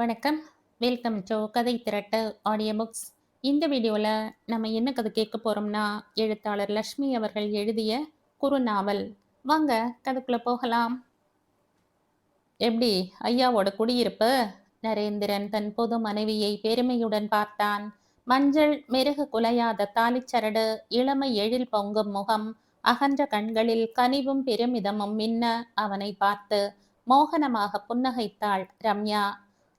வணக்கம். Welcome to கதை திரட்டு audio books. இந்த வீடியோவில் நம்ம என்ன கதை கேட்க போகிறோம்னா, எழுத்தாளர் லக்ஷ்மி அவர்கள் எழுதிய குறுநாவல். வாங்க கதைக்குள்ளே போகலாம். எப்படி ஐயாவோட குடியிருப்பு? நரேந்திரன் தன் புது மனைவியை பெருமையுடன் பார்த்தான். மஞ்சள் மெருகு குலையாத தாலிச்சரடு, இளமை எழில் பொங்கும் முகம், அகன்ற கண்களில் கனிவும் பெருமிதமும் மின்ன அவனை பார்த்து மோகனமாக புன்னகைத்தாள் ரம்யா.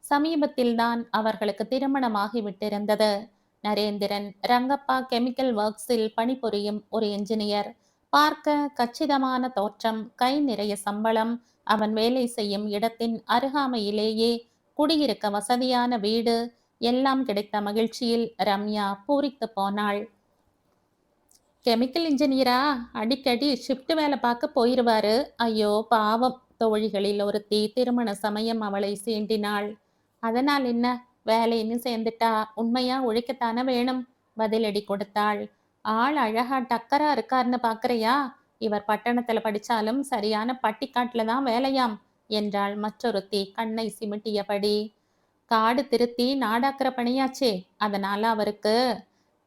சமீபத்தில்தான் அவர்களுக்கு திருமணமாகிவிட்டிருந்தது. நரேந்திரன் ரங்கப்பா கெமிக்கல் ஒர்க்ஸில் பணிபுரியும் ஒரு என்ஜினியர். பார்க்க கச்சிதமான தோற்றம், கை நிறைய சம்பளம். அவன் வேலை செய்யும் இடத்தின் அருகாமையிலேயே குடியிருக்க வசதியான வீடு, எல்லாம் கிடைத்த மகிழ்ச்சியில் ரம்யா பூரித்து போனாள். கெமிக்கல் இன்ஜினியரா? அடிக்கடி ஷிஃப்ட் வேலை பார்க்க போயிருவாரு. ஐயோ பாவம், தோழிகளில் ஒருத்தி திருமண சமயம் அவளை சீண்டினாள். அதனால் என்ன, வேலைன்னு சேர்ந்துட்டா உண்மையா உழைக்கத்தானே வேணும், பதிலடி கொடுத்தாள். ஆள் அழகா டக்கரா இருக்காருன்னு பாக்குறியா? இவர் பட்டணத்துல படிச்சாலும் சரியான பட்டிக்காட்டுல தான் வேலையாம் என்றாள் மற்றொருத்தி கண்ணை சிமிட்டியபடி. காடு திருத்தி நாடாக்குற பணியாச்சே, அதனால அவருக்கு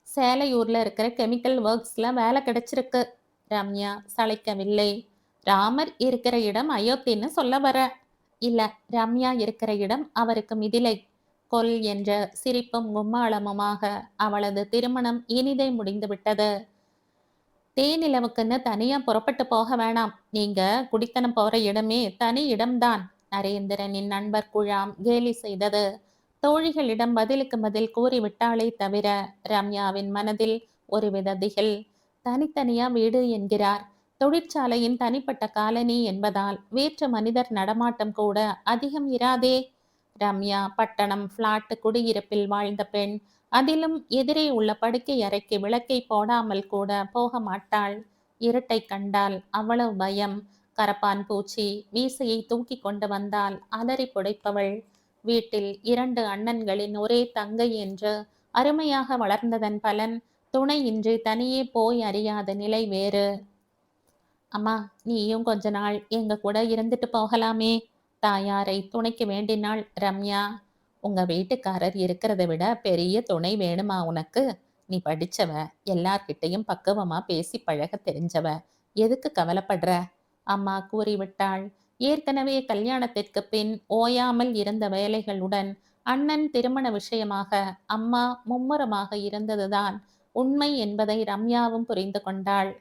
சேலையூர்ல இருக்கிற கெமிக்கல் ஒர்க்ஸ்ல வேலை கிடைச்சிருக்கு. ரம்யா சளைக்கவில்லை. ராமர் இருக்கிற இடம் அயோத்தின்னு சொல்ல வர? இல்ல, ரம்யா இருக்கிற இடம் அவருக்கு மிதிலை. கொல் என்ற சிரிப்பும் கும்மாளமுமாக அவளது திருமணம் இனிதே முடிந்து விட்டது. தேனிலவுக்குன்னு தனியா புறப்பட்டு போக வேணாம். நீங்க குடித்தனம் போற இடமே தனி இடம்தான், நரேந்திரனின் நண்பர் குழாம் கேலி செய்தது. தோழிகளிடம் பதிலுக்கு பதில் கூறிவிட்டாளே தவிர ரம்யாவின் மனதில் ஒருவித திகில். தனித்தனியா வீடு என்கிறார். தொழிற்சாலையின் தனிப்பட்ட காலனி என்பதால் வேற்று மனிதர் நடமாட்டம் கூட அதிகம் இராதே. ரம்யா பட்டணம் பிளாட் குடியிருப்பில் வாழ்ந்த பெண். அதிலும் எதிரே உள்ள படுக்கை அறைக்கு விளக்கை போடாமல் கூட போக மாட்டாள். இருட்டை கண்டால் அவ்வளவு பயம். கரப்பான் பூச்சி வீசையை தூக்கி கொண்டு வந்தால் அலறி புடைப்பவள். வீட்டில் 2 அண்ணன்களின் ஒரே தங்கை என்று அருமையாக வளர்ந்ததன் பலன் துணையின்றி தனியே போய் அறியாத நிலை வேறு. அம்மா, நீயும் கொஞ்ச நாள் எங்க கூட இருந்துட்டு போகலாமே, தாயாரை துணைக்கு வேண்டினாள் ரம்யா. உங்க வீட்டுக்காரர் இருக்கிறத விட பெரிய துணை வேணுமா உனக்கு? நீ படிச்சவ, எல்லார்கிட்டையும் பக்குவமா பேசி பழக தெரிஞ்சவ, எதுக்கு கவலைப்படுற? அம்மா கூறிவிட்டாள். ஏற்கனவே கல்யாணத்திற்கு பின் ஓயாமல் இருந்த வேலைகளுடன் அண்ணன் திருமண விஷயமாக அம்மா மும்முரமாக இருந்ததுதான் உண்மை என்பதை ரம்யாவும் புரிந்து கொண்டாள்.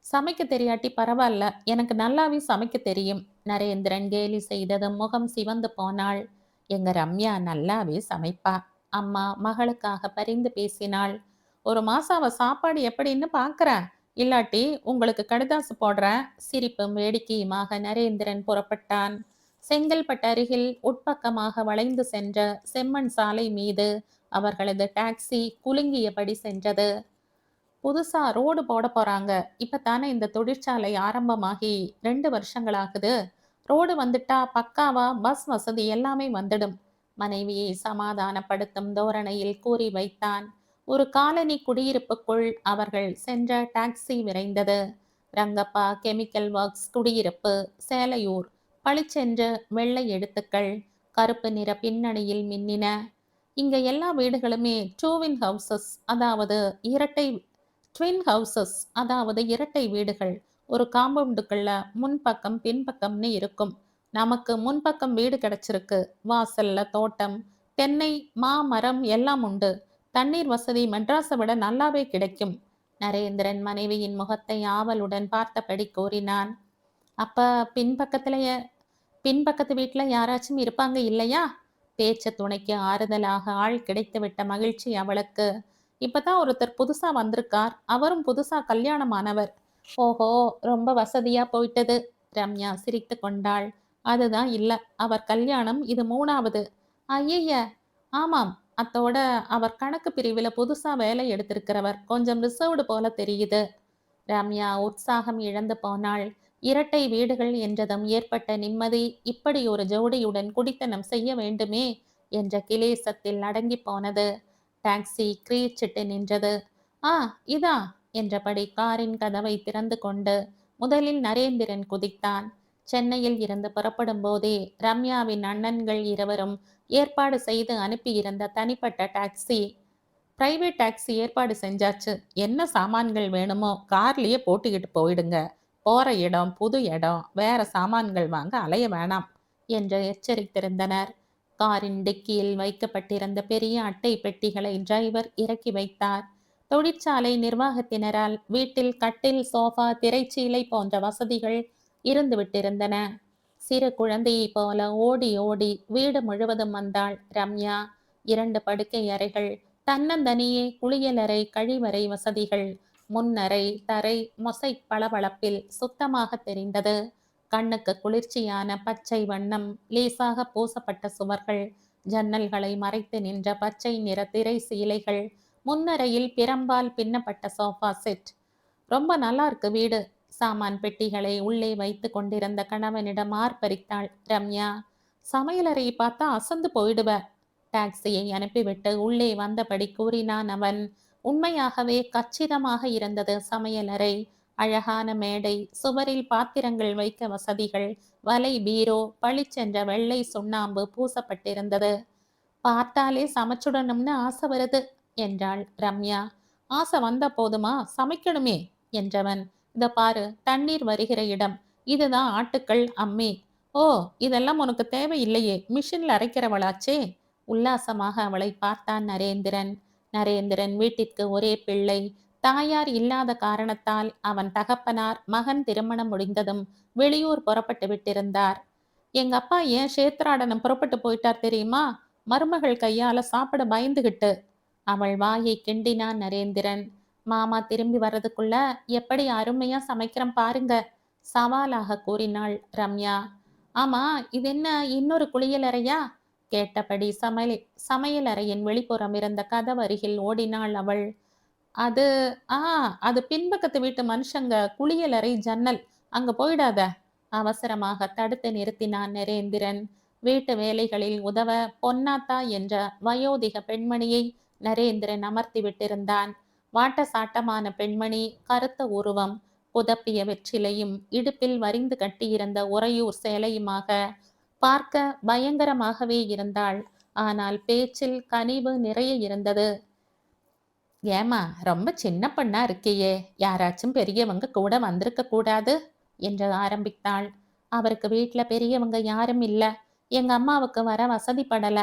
சமைக்க தெரியாட்டி பரவாயில்ல, எனக்கு நல்லாவே சமைக்க தெரியும், நரேந்திரன் கேலி செய்ததும் முகம் சிவந்து போனாள். எங்க ரம்யா நல்லாவே சமைப்பா, அம்மா மகளுக்காக பரிந்து பேசினாள். ஒரு மாசம் அவ சாப்பாடு எப்படின்னு பாக்குறேன், இல்லாட்டி உங்களுக்கு கடுதாசு போடுறேன். சிரிப்பும் வேடிக்கையுமாக நரேந்திரன் புறப்பட்டான். செங்கல்பட்டு அருகில் உட்பக்கமாக வளைந்து சென்ற செம்மண் சாலை மீது அவர்களது டாக்ஸி குலுங்கியபடி சென்றது. புதுசா ரோடு போட போறாங்க. இப்பத்தானே இந்த தொழிற்சாலை ஆரம்பமாகி 2 வருஷங்களாகுது. ரோடு வந்துட்டா பக்காவா பஸ் வசதி எல்லாமே வந்துடும், மனைவியை சமாதானப்படுத்தும் தோரணையில் கூறி வைத்தான். ஒரு காலனி குடியிருப்புக்குள் அவர்கள் சென்ற டாக்ஸி விரைந்தது. ரங்கப்பா கெமிக்கல் ஒர்க்ஸ் குடியிருப்பு, சேலையூர். பளிச்சென்று வெள்ளை எழுத்துக்கள் கருப்பு நிற பின்னணியில் மின்னின. இங்க எல்லா வீடுகளுமே டூவின் ஹவுசஸ், அதாவது இரட்டை ட்வின் ஹவுசஸ், அதாவது இரட்டை வீடுகள். ஒரு காம்பவுண்டுக்குள்ள முன்பக்கம் பின்பக்கம்னு இருக்கும். நமக்கு முன்பக்கம் வீடு கிடைச்சிருக்கு. வாசல்ல தோட்டம், தென்னை, மாமரம் எல்லாம் உண்டு. தண்ணீர் வசதி மெட்ராஸை விட நல்லாவே கிடைக்கும். நரேந்திரன் மனைவியின் முகத்தை ஆவலுடன் பார்த்தபடி கூறினான். அப்ப பின்பக்கத்திலேயே பின்பக்கத்து வீட்டுல யாராச்சும் இருப்பாங்க இல்லையா? பேச்ச துணைக்கு ஆறுதலாக ஆள் கிடைத்துவிட்ட மகிழ்ச்சி அவளுக்கு. இப்பதான் ஒருத்தர் புதுசா வந்திருக்கார், அவரும் புதுசா கல்யாணமானவர். ஓஹோ, ரொம்ப வசதியா போயிட்டது, ரம்யா சிரித்து கொண்டாள். அதுதான் இல்ல, அவர் கல்யாணம் இது 3வது. ஐய, ஆமாம், அத்தோட அவர் கணக்கு பிரிவுல புதுசா வேலை எடுத்திருக்கிறவர், கொஞ்சம் ரிசர்வ்டு போல தெரியுது. ரம்யா உற்சாகம் இழந்து போனாள். இரட்டை வீடுகள் என்றதும் ஏற்பட்ட நிம்மதி இப்படி ஒரு ஜோடியுடன் குடித்தனம் செய்ய வேண்டுமே என்ற கிலேசத்தில் அடங்கி போனது. டாக்ஸி கிரீச்சிட்டு நின்றது. ஆ, இதா என்றபடி காரின் கதவை திறந்து கொண்டு முதலில் நரேந்திரன் குதித்தான். சென்னையில் இருந்து புறப்படும் போதே ரம்யாவின் அண்ணன்கள் இருவரும் ஏற்பாடு செய்து அனுப்பியிருந்த தனிப்பட்ட டாக்ஸி, பிரைவேட் டாக்ஸி ஏற்பாடு செஞ்சாச்சு. என்ன சாமான்கள் வேணுமோ கார்லயே போட்டுக்கிட்டு போயிடுங்க. போற இடம் புது இடம், வேற சாமான்கள் வாங்க அலைய வேணாம் என்று எச்சரித்திருந்தனர். காரின் டிக்கியில் வைக்கப்பட்டிருந்த பெரிய அட்டை பெட்டிகளை டிரைவர் இறக்கி வைத்தார். தொழிற்சாலை நிர்வாகத்தினரால் வீட்டில் கட்டில், சோஃபா, திரைச்சீலை போன்ற வசதிகள் இருந்து விட்டிருந்தன. சிறு குழந்தையைப் போல ஓடி ஓடி வீடு முழுவதும் வந்தாள் ரம்யா. 2 படுக்கை அறைகள், தன்னந்தனியே குளியலறை, கழிவறை வசதிகள், முன்னறை, தரை மொசைக் பளபளப்பில் சுத்தமாக தெரிந்தது. கண்ணுக்கு குளிர்ச்சியான பச்சை வண்ணம், லேசாக பூசப்பட்ட சுவர்கள், ஜன்னல்களை மறைத்து நின்ற பச்சை நிற திரை சீலைகள், முன்னறையில் பிரம்பால் பின்னப்பட்ட சோஃபா செட். ரொம்ப நல்லா இருக்கு வீடு. சாமான் பெட்டிகளை உள்ளே வைத்து கொண்டிருந்த கணவனிடம் ஆர்ப்பரித்தாள் ரம்யா. சமையலறையை பார்த்தா அசந்து போயிடுவ. டாக்ஸியை அனுப்பிவிட்டு உள்ளே வந்தபடி கூறினான் அவன். உண்மையாகவே கச்சிதமாக இருந்தது சமையலறை. அழகான மேடை, சுவரில் பாத்திரங்கள் வைக்க வசதிகள், வலை பீரோ, பளிச்சென்ற வெள்ளை சுண்ணாம்பு பூசப்பட்டிருந்தது. பார்த்தாலே சமைச்சுடணும்னு ஆசை வருது என்றாள் ரம்யா. ஆசை வந்தா போதுமா, சமைக்கணுமே என்றவன். இத பாரு, தண்ணீர் வருகிற இடம். இதுதான் ஆட்டுக்கள், அம்மி. ஓ, இதெல்லாம் உனக்கு தேவையில்லையே, மிஷின்ல அரைக்கிறவளாச்சே. உல்லாசமாக அவளை பார்த்தான் நரேந்திரன். நரேந்திரன் வீட்டிற்கு ஒரே பிள்ளை. தாயார் இல்லாத காரணத்தால் அவன் தகப்பனார் மகன் திருமணம் முடிந்ததும் வெளியூர் புறப்பட்டு விட்டிருந்தார். எங்க அப்பா ஏன் சேத்ராடனம் புறப்பட்டு போயிட்டார் தெரியுமா? மருமகள் கையால சாப்பிட பயந்துகிட்டு. அவள் வாயை கிண்டினான் நரேந்திரன். மாமா திரும்பி வர்றதுக்குள்ள எப்படி அருமையா சமைக்கிறேன் பாருங்க, சவாலாக கூறினாள் ரம்யா. ஆமா, இது என்ன இன்னொரு குளியலறையா? கேட்டபடி சமையலறையின் வெளிப்புறம் இருந்த கதவருகில் ஓடினாள் அவள். அது ஆ அது பின்பக்கத்து வீட்டு மனுஷங்க குளியலறை ஜன்னல். அங்க போயிடாத. அவசரமாக தடுத்து நிறுத்தினான் நரேந்திரன். வீட்டு வேலைகளில் உதவ பொன்னாத்தா என்ற வயோதிக பெண்மணியை நரேந்திரன் அமர்த்தி விட்டிருந்தான். வாட்ட சாட்டமான பெண்மணி, கருத்த உருவம், புதப்பிய வெற்றிலையும் இடுப்பில் வரிந்து கட்டியிருந்த உறையூர் சேலையுமாக பார்க்க பயங்கரமாகவே இருந்தாள். ஆனால் பேச்சில் கனிவு நிறைய இருந்தது. ஏமா, ரொம்ப சின்ன பொண்ணா இருக்கியே, யாராச்சும் பெரியவங்க கூட வந்திருக்க கூடாது என்று ஆரம்பித்தாள். அவருக்கு வீட்டுல பெரியவங்க யாரும் இல்ல. எங்க அம்மாவுக்கு வர வசதிப்படல.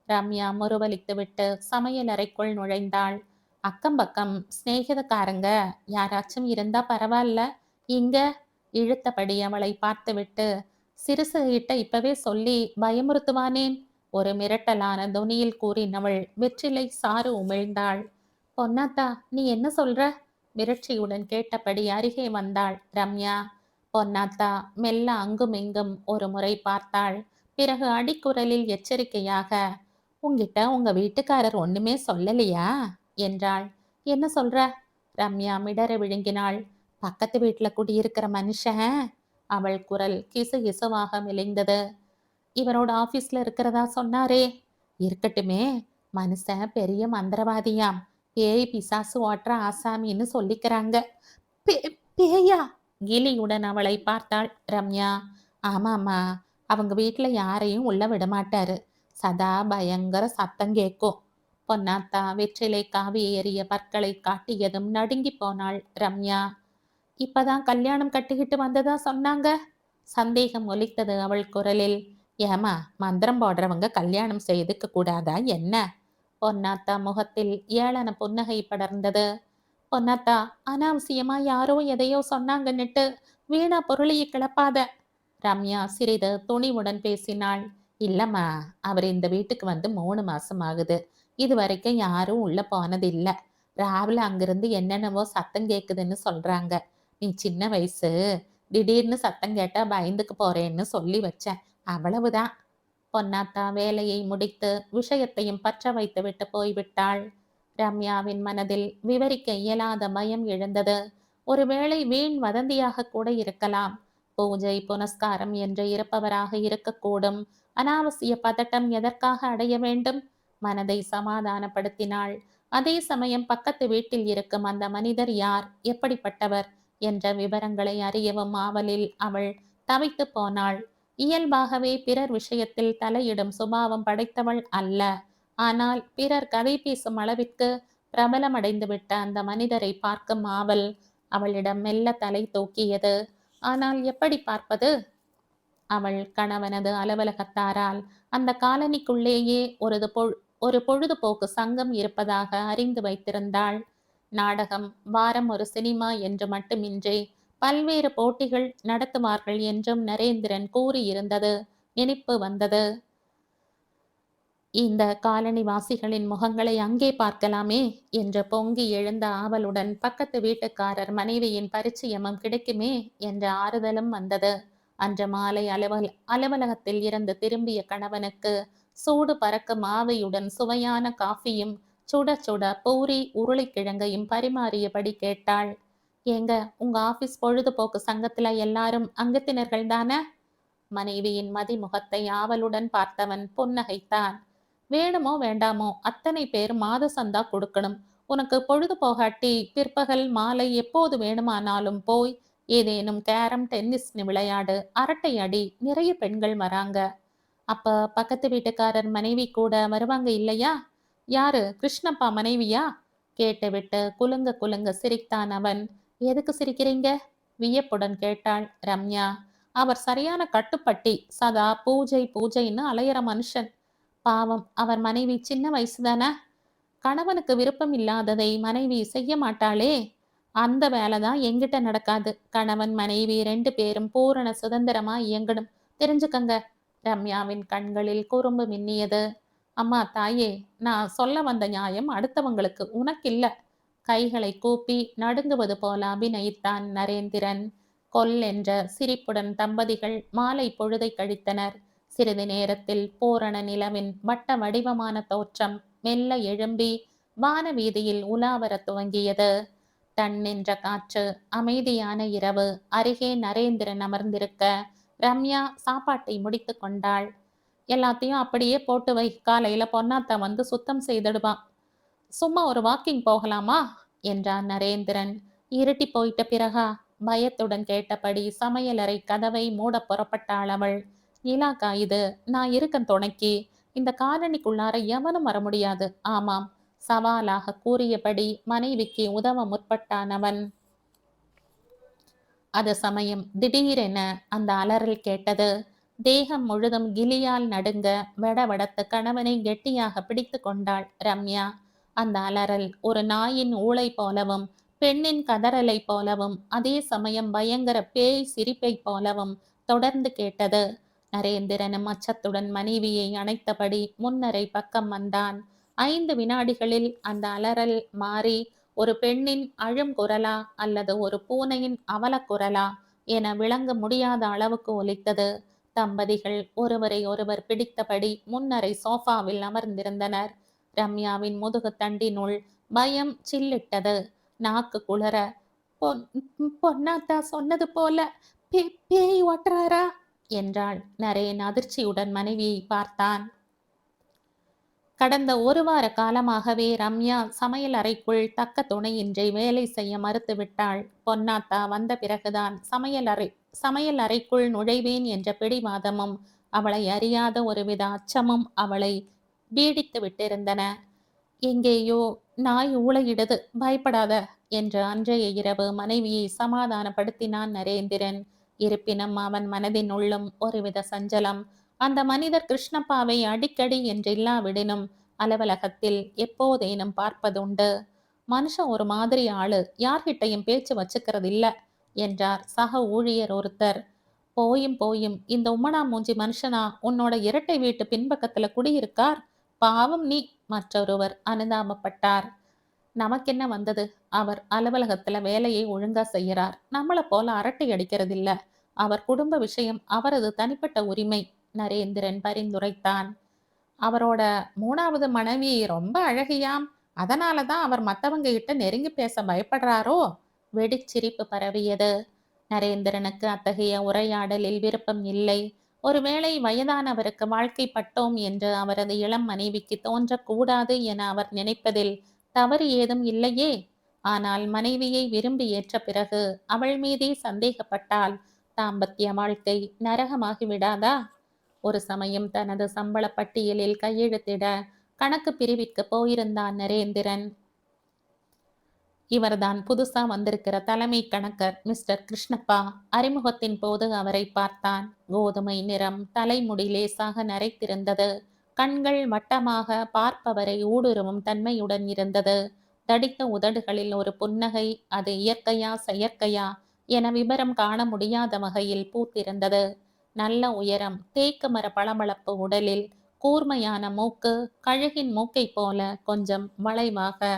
ரம்யா முறுவலித்து விட்டு சமையல் அறைக்குள் நுழைந்தாள். அக்கம் பக்கம் சிநேகிதக்காரங்க யாராச்சும் இருந்தா பரவாயில்ல. இங்க இழுத்தபடி அவளை பார்த்துவிட்டு, சிறுசுகிட்ட இப்பவே சொல்லி பயமுறுத்துவானேன்? ஒரு மிரட்டலான தொனியில் கூறினவள் வெற்றிலை சாறு உமிழ்ந்தாள். பொன்னாத்தா, நீ என்ன சொல்ற? மிரட்சியுடன் கேட்டபடி அருகே வந்தாள் ரம்யா. பொன்னாத்தா மெல்ல அங்கும் இங்கும் ஒரு முறை பார்த்தாள். பிறகு அடிக்குரலில் எச்சரிக்கையாக, உங்கிட்ட உங்க வீட்டுக்காரர் ஒண்ணுமே சொல்லலையா என்றாள். என்ன சொல்ற? ரம்யா மிடற விழுங்கினாள். பக்கத்து வீட்டுல குடியிருக்கிற மனுஷன். அவள் குரல் கிசு கிசுவாக மெலிந்தது. இவரோட ஆபீஸ்ல இருக்கிறதா சொன்னாரே. இருக்கட்டுமே, மனுஷன் பெரிய மந்திரவாதியாம். பேய் பிசாசு ஓட்டுற ஆசாமின்னு சொல்லிக்கிறாங்க. பேயா? கிலியுடன் அவளை பார்த்தாள் ரம்யா. ஆமாம்மா, அவங்க வீட்டுல யாரையும் உள்ள விடமாட்டாரு. சதா பயங்கர சத்தம் கேட்கும். பொன்னாத்தா வெற்றிலை காவி ஏறிய பற்களை காட்டியதும் நடுங்கி போனாள் ரம்யா. இப்பதான் கல்யாணம் கட்டிக்கிட்டு வந்ததா சொன்னாங்க. சந்தேகம் ஒலித்தது அவள் குரலில். ஏமா, மந்திரம் போடுறவங்க கல்யாணம் செய்துக்க கூடாதா என்ன? பொன்னாத்தா முகத்தில் ஏளன புன்னகை படர்ந்தது. பொன்னாத்தா, அனாவசியமா யாரோ எதையோ சொன்னாங்கன்னுட்டு வீணா பொருளையை கிளப்பாத. ரம்யா சிறிது துணிவுடன் பேசினாள். இல்லம்மா, அவர் இந்த வீட்டுக்கு வந்து 3 மாசம் ஆகுது. இது வரைக்கும் யாரும் உள்ள போனதில்ல. ராவில அங்கிருந்து என்னென்னவோ சத்தம் கேக்குதுன்னு சொல்றாங்க. நீ சின்ன வயசு, திடீர்னு சத்தம் கேட்டா பயந்துக்கு போறேன்னு சொல்லி வச்சேன், அவ்வளவுதான். பொன்னாத்தா வேலையை முடித்து விஷயத்தையும் பற்ற வைத்து விட்டு போய்விட்டாள். ரம்யாவின் மனதில் விவரிக்க இயலாத பயம் எழுந்தது. ஒருவேளை வீண் வதந்தியாக கூட இருக்கலாம். பூஜை புனஸ்காரம் என்று இருப்பவராக இருக்கக்கூடும். அனாவசிய பதட்டம் எதற்காக அடைய வேண்டும்? மனதை சமாதானப்படுத்தினாள். அதே சமயம் பக்கத்து வீட்டில் இருக்கும் அந்த மனிதர் யார், எப்படிப்பட்டவர் என்ற விவரங்களை அறியவும் ஆவலில் அவள் தவித்து போனாள். இயல்பாகவே பிறர் விஷயத்தில் தலையிடும் சுபாவம் படைத்தவள் அல்ல. ஆனால் பிறர் கதை பேசும் அளவிற்கு பிரபலமடைந்து விட்ட அந்த மனிதரை பார்க்கும் ஆவல் அவளிடம் மெல்ல தலை தூக்கியது. ஆனால் எப்படி பார்ப்பது? அவள் கணவனது அலுவலகத்தாரால் அந்த காலனிக்குள்ளேயே ஒரு பொழுதுபோக்கு சங்கம் இருப்பதாக அறிந்து வைத்திருந்தாள். நாடகம், வாரம் ஒரு சினிமா என்று மட்டுமின்றி பல்வேறு போட்டிகள் நடத்துவார்கள் என்றும் நரேந்திரன் கூறியிருந்தது நினைப்பு வந்தது. இந்த காலனிவாசிகளின் முகங்களை அங்கே பார்க்கலாமே என்று பொங்கி எழுந்த ஆவலுடன் பக்கத்து வீட்டுக்காரர் மனைவியின் பரிச்சயமும் கிடைக்குமே என்ற ஆறுதலும் வந்தது. அன்று மாலை அலுவலகத்தில் இருந்து திரும்பிய கணவனுக்கு சூடு பறக்கும் ஆவியுடன் சுவையான காஃபியும் சுட சுட பூரி உருளைக்கிழங்கையும் பரிமாறியபடி கேட்டாள். ஏங்க, உங்க ஆபீஸ் பொழுதுபோக்கு சங்கத்துல எல்லாரும் அங்கத்தினர்கள் தானே? மனைவியின் மதிமுகத்தை ஆவலுடன் பார்த்தவன் புன்னகைத்தான். வேணுமோ வேண்டாமோ அத்தனை பேர் மாத சந்தா கொடுக்கணும். உனக்கு பொழுது போகாட்டி பிற்பகல் மாலை எப்போது வேணுமானாலும் போய் ஏதேனும் கேரம் டென்னிஸ் விளையாடு, அரட்டை அடி, நிறைய பெண்கள் வராங்க. அப்ப பக்கத்து வீட்டுக்காரர் மனைவி கூட வருவாங்க இல்லையா? யாரு, கிருஷ்ணப்பா மனைவியா? கேட்டுவிட்டு குலுங்க குலுங்க சிரித்தான் அவன். எதுக்கு சிரிக்கிறீங்க? வியப்புடன் கேட்டாள் ரம்யா. அவர் சரியான கட்டுப்பட்டி, சதா பூஜை பூஜைன்னு அலையிற மனுஷன். பாவம், அவர் மனைவி சின்ன வயசுதானே. கணவனுக்கு விருப்பம் இல்லாததை மனைவி செய்ய மாட்டாளே. அந்த வேலைதான் எங்கிட்ட நடக்காது. கணவன் மனைவி 2 பேரும் பூரண சுதந்திரமா இயங்கணும், தெரிஞ்சுக்கங்க. ரம்யாவின் கண்களில் குறும்பு மின்னியது. அம்மா தாயே, நான் சொல்ல வந்த நியாயம் அடுத்தவங்களுக்கு, உனக்கில்ல. கைகளை கூப்பி நடுங்குவது போல அபிநயித்தான் நரேந்திரன். கொல்லென்ற சிரிப்புடன் தம்பதிகள் மாலை பொழுதை கழித்தனர். சிறிது நேரத்தில் பூரண நிலவின் வட்ட வடிவமான தோற்றம் மெல்ல எழும்பி வான வீதியில் உலாவர துவங்கியது. தன் நின்ற காற்று, அமைதியான இரவு. அருகே நரேந்திரன் அமர்ந்திருக்க ரம்யா சாப்பாட்டை முடித்து கொண்டாள். எல்லாத்தையும் அப்படியே போட்டு வை, காலையில பொன்னாத்தா வந்து சுத்தம் செய்திடுவான். சும்மா ஒரு வாக்கிங் போகலாமா என்றான் நரேந்திரன். இருட்டி போயிட்ட பிறகா? பயத்துடன் கேட்டபடி சமையலறை கதவை மூட புறப்பட்டாள் அவள். நிலாக்கா, இது நான் இருக்கன் துணைக்கு. இந்த காலனிக்குள்ளார எவனும் வர முடியாது. ஆமாம், சவாலாக கூறியபடி மனைவிக்கு உதவ முற்பட்டான் அவன். அது சமயம் திடீரென அந்த அலறல் கேட்டது. தேகம் முழுதும் கிளியால் நடுங்க வெடவெடத்து கணவனை கெட்டியாக பிடித்து கொண்டாள் ரம்யா. அந்த அலறல் ஒரு நாயின் ஊளை போலவும் பெண்ணின் கதறலை போலவும் அதே சமயம் பயங்கர பேய் சிரிப்பை போலவும் தொடர்ந்து கேட்டது. நரேந்திரனும் அச்சத்துடன் மனைவியை அணைத்தபடி முன்னரை பக்கம் வந்தான். 5 வினாடிகளில் அந்த அலறல் மாறி ஒரு பெண்ணின் அழும் குரலா அல்லது ஒரு பூனையின் அவலக்குரலா என விளங்க முடியாத அளவுக்கு ஒலித்தது. தம்பதிகள் ஒருவரை ஒருவர் பிடித்தபடி முன்னரை சோஃபாவில் அமர்ந்திருந்தனர். ரம்யாவின் முதுகு தண்டினுள் பயம் சில்லிட்டது. நாக்கு குளற, பொன்னாத்தா சொன்னது போல பேய் ஓட்டுறாரா என்றாள். நரேன் அதிர்ச்சியுடன் மனைவியை பார்த்தான். கடந்த 1 வார காலமாகவே ரம்யா சமையல் அறைக்குள் தக்க துணையின்றி வேலை செய்ய மறுத்துவிட்டாள். பொன்னாத்தா வந்த பிறகுதான் சமையல் அறைக்குள் நுழைவேன் என்ற பிடிவாதமும் அவளை அறியாத ஒருவித அச்சமும் அவளை பீடித்து விட்டிருந்தன. எங்கேயோ நாய் ஊளையிடுது, பயப்படாத என்று அன்றைய இரவு மனைவியை சமாதானப்படுத்தினான் நரேந்திரன். இருப்பினும் அவன் மனதின் உள்ளும் ஒருவித சஞ்சலம். அந்த மனிதர் கிருஷ்ணப்பாவை அடிக்கடி என்றில்லாவிடனும் அலுவலகத்தில் எப்போதேனும் பார்ப்பதுண்டு. மனுஷன் ஒரு மாதிரி ஆளு, யார்கிட்டையும் பேச்சு வச்சுக்கிறது இல்ல என்றார் சக ஊழியர் ஒருத்தர். போயும் போயும் இந்த உம்மனா மூஞ்சி மனுஷனா உன்னோட இரட்டை வீட்டு பின்பக்கத்துல குடியிருக்கார், பாவம் நீ, மற்றொருவர் அனுதாபப்பட்டார். நமக்கென்ன வந்தது, அவர் அலுவலகத்துல வேலையை ஒழுங்கா செய்யறார், நம்மளை போல அரட்டை அடிக்கிறதில்ல. அவர் குடும்ப விஷயம், அவரது தனிப்பட்ட உரிமை, நரேந்திரன் பரிந்துரைத்தான். அவரோட 3வது மனைவி ரொம்ப அழகியாம், அதனாலதான் அவர் மத்தவங்க கிட்ட நெருங்கி பேச பயப்படுறாரோ? வெடிச்சிரிப்பு பரவியது. நரேந்திரனுக்கு அத்தகைய உரையாடலில் விருப்பம் இல்லை. ஒருவேளை வயதானவருக்கு வாழ்க்கைப்பட்டோம் என்று அவரது இளம் மனைவிக்கு தோன்றக்கூடாது என அவர் நினைப்பதில் தவறு ஏதும் இல்லையே. ஆனால் மனைவியை விரும்பி ஏற்ற பிறகு அவள் மீதே சந்தேகப்பட்டால் தாம்பத்திய வாழ்க்கை நரகமாகி விடாதா? ஒரு சமயம் தனது சம்பள பட்டியலில் கையெழுத்திட கணக்கு பிரிவிற்கு போயிருந்தான் நரேந்திரன். இவர்தான் புதுசா வந்திருக்கிற தலைமை கணக்கர் மிஸ்டர் கிருஷ்ணப்பா. அறிமுகத்தின் போது அவரை பார்த்தான். கோதுமை நிறம், தலைமுடி லேசாக நரைத்திருந்தது. கண்கள் வட்டமாக பார்ப்பவரை ஊடுருவும் தன்மையுடன் இருந்தது. தடித்த உதடுகளில் ஒரு புன்னகை. அது இயற்கையா செயற்கையா என விபரம் காண முடியாத வகையில் பூத்திருந்தது. நல்ல உயரம், தேக்கு மர பளபளப்பு உடலில், கூர்மையான மூக்கு, கழுகின் மூக்கைப் போல கொஞ்சம் வளைவாக.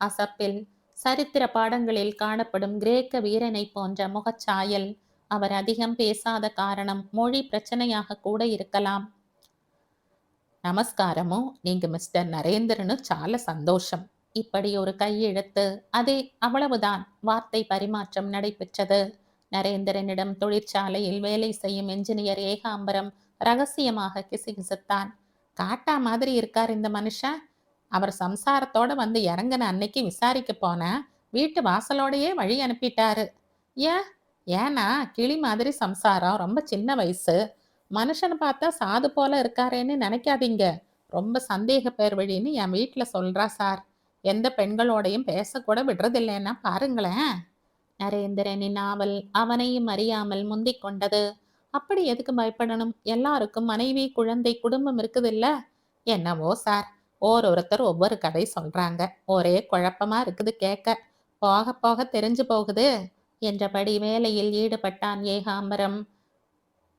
அசப்பில் சரித்திர பாடங்களில் காணப்படும் கிரேக்க வீரனை போன்ற முகச்சாயல். அவர் அதிகம் பேசாத காரணம் மொழி பிரச்சனையாக கூட இருக்கலாம். நமஸ்காரமோ, நீங்க மிஸ்டர் நரேந்திரனு చాలా சந்தோஷம். இப்படி ஒரு கையெழுத்து. அதே, அவ்வளவுதான். வார்த்தை பரிமாற்றம் நடைபெற்றது. நரேந்திரனிடம் தொழிற்சாலையில் வேலை செய்யும் என்ஜினியர் ஏகாம்பரம் ரகசியமாக கிசுகிசுத்தான். காட்டா மாதிரி இருக்கார் இந்த மனுஷன். அவர் சம்சாரத்தோட வந்து இறங்கின அன்னைக்கு விசாரிக்க போன வீட்டு வாசலோடையே வழி அனுப்பிட்டாரு. ஏன்? ஏன்னா கிளி மாதிரி சம்சாரம், ரொம்ப சின்ன வயசு. மனுஷனை பார்த்தா சாது போல இருக்காரேன்னு நினைக்காதீங்க. ரொம்ப சந்தேக பேர் வழின்னு என் வீட்டில் சொல்றா சார். எந்த பெண்களோடையும் பேசக்கூட விடுறதில்லைன்னா பாருங்களேன். நரேந்திரனின் ஆவல் அவனையும் அறியாமல் முந்திக் கொண்டது. அப்படி எதுக்கு பயப்படணும்? எல்லாருக்கும் மனைவி, குழந்தை, குடும்பம் இருக்குதில்ல. என்னவோ சார், ஒருத்தர் ஒவ்வொரு கதை சொல்றாங்க. ஒரே குழப்பமா இருக்குது கேட்க. போக போக தெரிஞ்சு போகுது என்றபடி வேலையில் ஈடுபட்டான் ஏகாம்பரம்.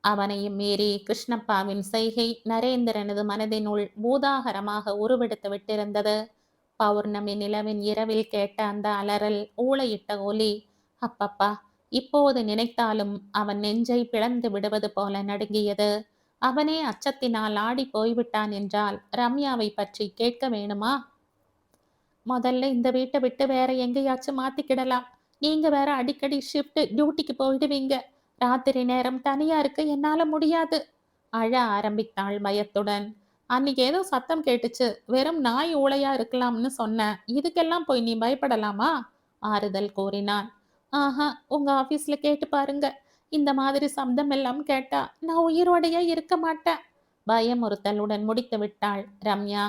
அவனையும் மீறி கிருஷ்ணப்பாவின் செய்கை நரேந்திரனது மனதினுள் பூதாகரமாக உருவெடுத்து விட்டிருந்தது. பௌர்ணமி நிலவின் இரவில் கேட்ட அந்த அலறல், ஊளையிட்ட ஒலி, அப்பப்பா, இப்போது நினைத்தாலும் அவன் நெஞ்சை பிளந்து விடுவது போல நடுங்கியது. அவனே அச்சத்தினால் ஆடி போய்விட்டான் என்றால் ரம்யாவை பற்றி கேட்க வேணுமா? முதல்ல இந்த வீட்டை விட்டு வேற எங்கேயாச்சும் மாத்திக்கிடலாம். நீங்க வேற அடிக்கடி ஷிஃப்ட் டியூட்டிக்கு போயிடுவீங்க. ராத்திரி நேரம் தனியா இருக்க என்னால முடியாது. அழ ஆரம்பித்தாள் பயத்துடன். அன்னைக்கு ஏதோ சத்தம் கேட்டுச்சு. வெறும் நாய் ஊளையா இருக்கலாம்னு சொன்னேன். இதுக்கெல்லாம் போய் நீ பயப்படலாமா? ஆறுதல் கூறினான். ஆஹா, உங்க ஆபீஸ்ல கேட்டு பாருங்க. இந்த மாதிரி சப்தம் எல்லாம் கேட்டா நான் உயிரோடையே இருக்க மாட்டேன். பயமுறுத்தலுடன் முடித்து விட்டாள் ரம்யா.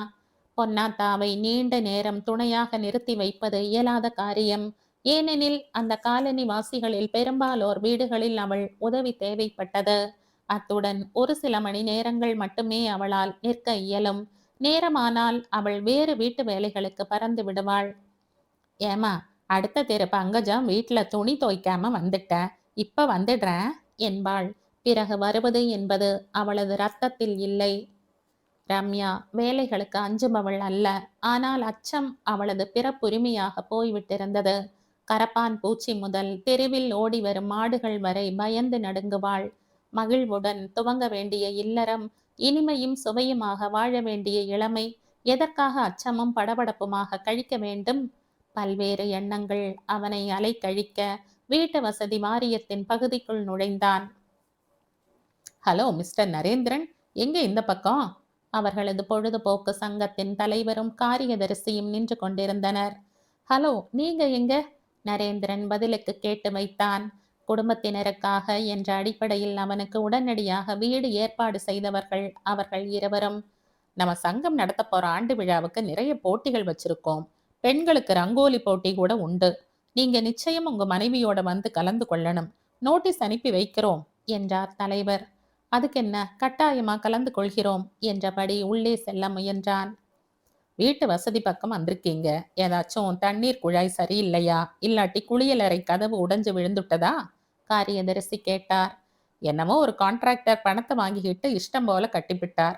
பொன்னாத்தாவை நீண்ட நேரம் துணையாக நிறுத்தி வைப்பது இயலாத காரியம். ஏனெனில் அந்த காலனி வாசிகளில் பெரும்பாலோர் வீடுகளில் அவள் உதவி தேவைப்பட்டது. அத்துடன் ஒரு சில மணி நேரங்கள் மட்டுமே அவளால் நிற்க இயலும். நேரமானால் அவள் வேறு வீட்டு வேலைகளுக்கு பறந்து விடுவாள். ஏமா, அடுத்த தெரு பங்கஜம் வீட்டுல துணி துவைக்காம வந்துட்ட, இப்ப வந்துடுறேன் என்பாள். பிறகு வருவது என்பது அவளது ரத்தத்தில் இல்லை. ரம்யா வேலைகளுக்கு அஞ்சுபவள் அல்ல. ஆனால் அச்சம் அவளது பிறப்புரிமையாக போய்விட்டிருந்தது. கரப்பான் பூச்சி முதல் தெருவில் ஓடி வரும் மாடுகள் வரை பயந்து நடுங்குவாள். மகிழ்வுடன் துவங்க வேண்டிய இல்லறம், இனிமையும் சுவையுமாக வாழ வேண்டிய இளமை, எதற்காக அச்சமும் படபடப்புமாக கழிக்க வேண்டும்? பல்வேறு எண்ணங்கள் அவனை அலைக்கழிக்க வீட்டு வசதி வாரியத்தின் பகுதிக்குள் நுழைந்தான். ஹலோ மிஸ்டர் நரேந்திரன், எங்க இந்த பக்கம்? அவர்களது பொழுதுபோக்கு சங்கத்தின் தலைவரும் காரியதரிசியும் நின்று கொண்டிருந்தனர். ஹலோ, நீங்க எங்க? நரேந்திரன் பதிலுக்கு கேட்டு வைத்தான். குடும்பத்தினருக்காக என்ற அடிப்படையில் அவனுக்கு உடனடியாக வீடு ஏற்பாடு செய்தவர்கள் அவர்கள் இருவரும். நம்ம சங்கம் நடத்த போற ஆண்டு விழாவுக்கு நிறைய போட்டிகள் வச்சிருக்கோம். பெண்களுக்கு ரங்கோலி போட்டி கூட உண்டு. நீங்க நிச்சயம் உங்க மனைவியோட வந்து கலந்து கொள்ளணும். நோட்டீஸ் அனுப்பி வைக்கிறோம் என்றார் தலைவர். அதுக்கென்ன, கட்டாயமா கலந்து கொள்கிறோம் என்றபடி உள்ளே செல்ல முயன்றான். வீட்டு வசதி பக்கம் வந்திருக்கீங்க. ஏதாச்சும் தண்ணீர் குழாய் சரியில்லையா? இல்லாட்டி குளியலறை கதவு உடைஞ்சு விழுந்துட்டதா? காரியதரிசி கேட்டார். என்னமோ ஒரு கான்ட்ராக்டர் பணத்தை வாங்கிக்கிட்டு இஷ்டம் போல கட்டிவிட்டார்.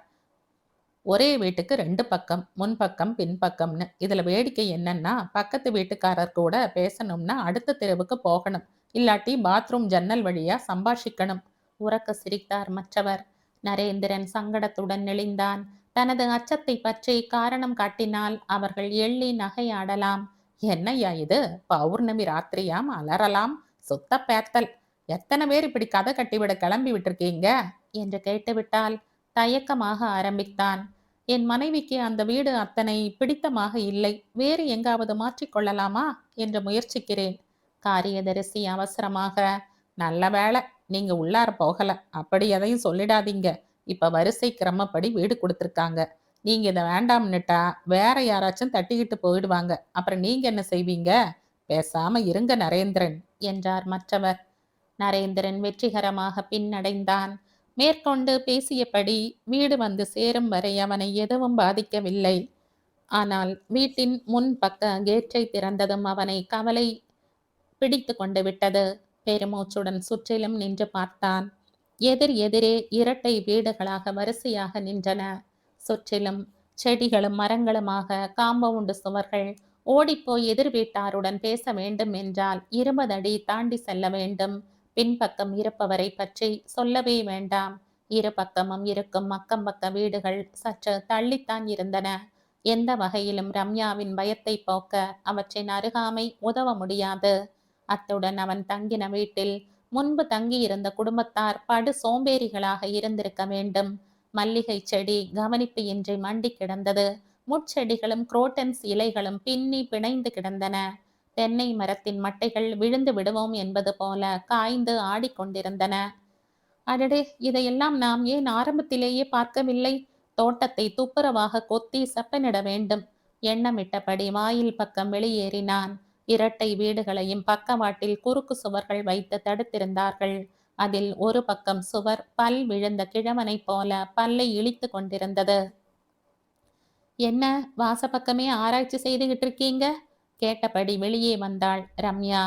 ஒரே வீட்டுக்கு 2 பக்கம், முன்பக்கம் பின்பக்கம்னு. இதுல வேடிக்கை என்னன்னா, பக்கத்து வீட்டுக்காரர் கூட பேசணும்னா அடுத்த தெருவுக்கு போகணும். இல்லாட்டி பாத்ரூம் ஜன்னல் வழியா சம்பாஷிக்கணும். உரக்க சிரித்தார் மற்றவர். நரேந்திரன் சங்கடத்துடன் நெளிந்தான். தனது அச்சத்தை பற்றி காரணம் காட்டினால் அவர்கள் எள்ளி நகையாடலாம். என்னையா இது? பௌர்ணமி ராத்திரியாம், அலறலாம், சுத்த பேத்தல். எத்தனை பேர் இப்படி கதை கட்டிவிட கிளம்பி விட்டுருக்கீங்க என்று கேட்டுவிட்டால் தயக்கமாக ஆரம்பித்தான். என் மனைவிக்கு அந்த வீடு அத்தனை பிடித்தமாக இல்லை. வேறு எங்காவது மாற்றிக்கொள்ளலாமா என்று முயற்சிக்கிறேன். காரியதரிசி அவசரமாக, நல்ல வேளை, நீங்க உள்ளார போகல. அப்படி எதையும் சொல்லிடாதீங்க. இப்ப வரிசை கிரமப்படி வீடு குடுத்துருக்காங்க. நீங்க இத வேண்டாம்னுட்டா வேற யாராச்சும் தட்டிக்கிட்டு போயிடுவாங்க. அப்புறம் நீங்க என்ன செய்வீங்க? பேசாம இருங்க நரேந்திரன் என்றார் மற்றவர். நரேந்திரன் வெற்றிகரமாக பின்னடைந்தான். மேற்கொண்டு பேசியபடி வீடு வந்து சேரும் வரை அவனை எதுவும் பாதிக்கவில்லை. ஆனால் வீட்டின் முன் பக்க கேட்டை திறந்ததும் அவனை கவலை பிடித்து கொண்டு விட்டது. பெருமூச்சுடன் சுற்றிலும் நின்று பார்த்தான். எதிரே இரட்டை வீடுகளாக வரிசையாக நின்றன. சுற்றிலும் செடிகளும் மரங்களுமாக காம்பவுண்டு சுவர்கள். ஓடிப்போய் எதிர் வீட்டாருடன் பேச வேண்டும் என்றால் 20 அடி தாண்டி செல்ல வேண்டும். பின்பக்கம் இருப்பவரை பற்றி சொல்லவே வேண்டாம். இரு பக்கமும் இருக்கும் அக்கம் பக்க வீடுகள் சற்று தள்ளித்தான் இருந்தன. எந்த வகையிலும் ரம்யாவின் பயத்தை போக்க அவற்றின் அருகாமை உதவ முடியாது. அத்துடன் அவன் தங்கின வீட்டில் முன்பு தங்கியிருந்த குடும்பத்தார் படு சோம்பேறிகளாக இருந்திருக்க வேண்டும். மல்லிகை செடி கவனிப்பு இன்றி மண்டி கிடந்தது. முட்செடிகளும் குரோட்டன்ஸ் இலைகளும் பின்னி பிணைந்து கிடந்தன. தென்னை மரத்தின் மட்டைகள் விழுந்து விடுவோம் என்பது போல காய்ந்து ஆடிக்கொண்டிருந்தன. அடடே, இதையெல்லாம் நாம் ஏன் ஆரம்பத்திலேயே பார்க்கவில்லை? தோட்டத்தை துப்புரவாக கொத்தி செப்பனிட வேண்டும். எண்ணமிட்டபடி வாயில் பக்கம் வெளியேறினான். இரட்டை வீடுகளையும் பக்கவாட்டில் குறுக்கு சுவர்கள் வைத்து தடுத்திருந்தார்கள். அதில் ஒரு பக்கம் சுவர் பல் விழுந்த கிழவனைப் போல பல்லை இழித்து கொண்டிருந்தது. என்ன வாசப்பக்கமே ஆராய்ச்சி செய்துகிட்டு இருக்கீங்க? கேட்டபடி வெளியே வந்தாள் ரம்யா.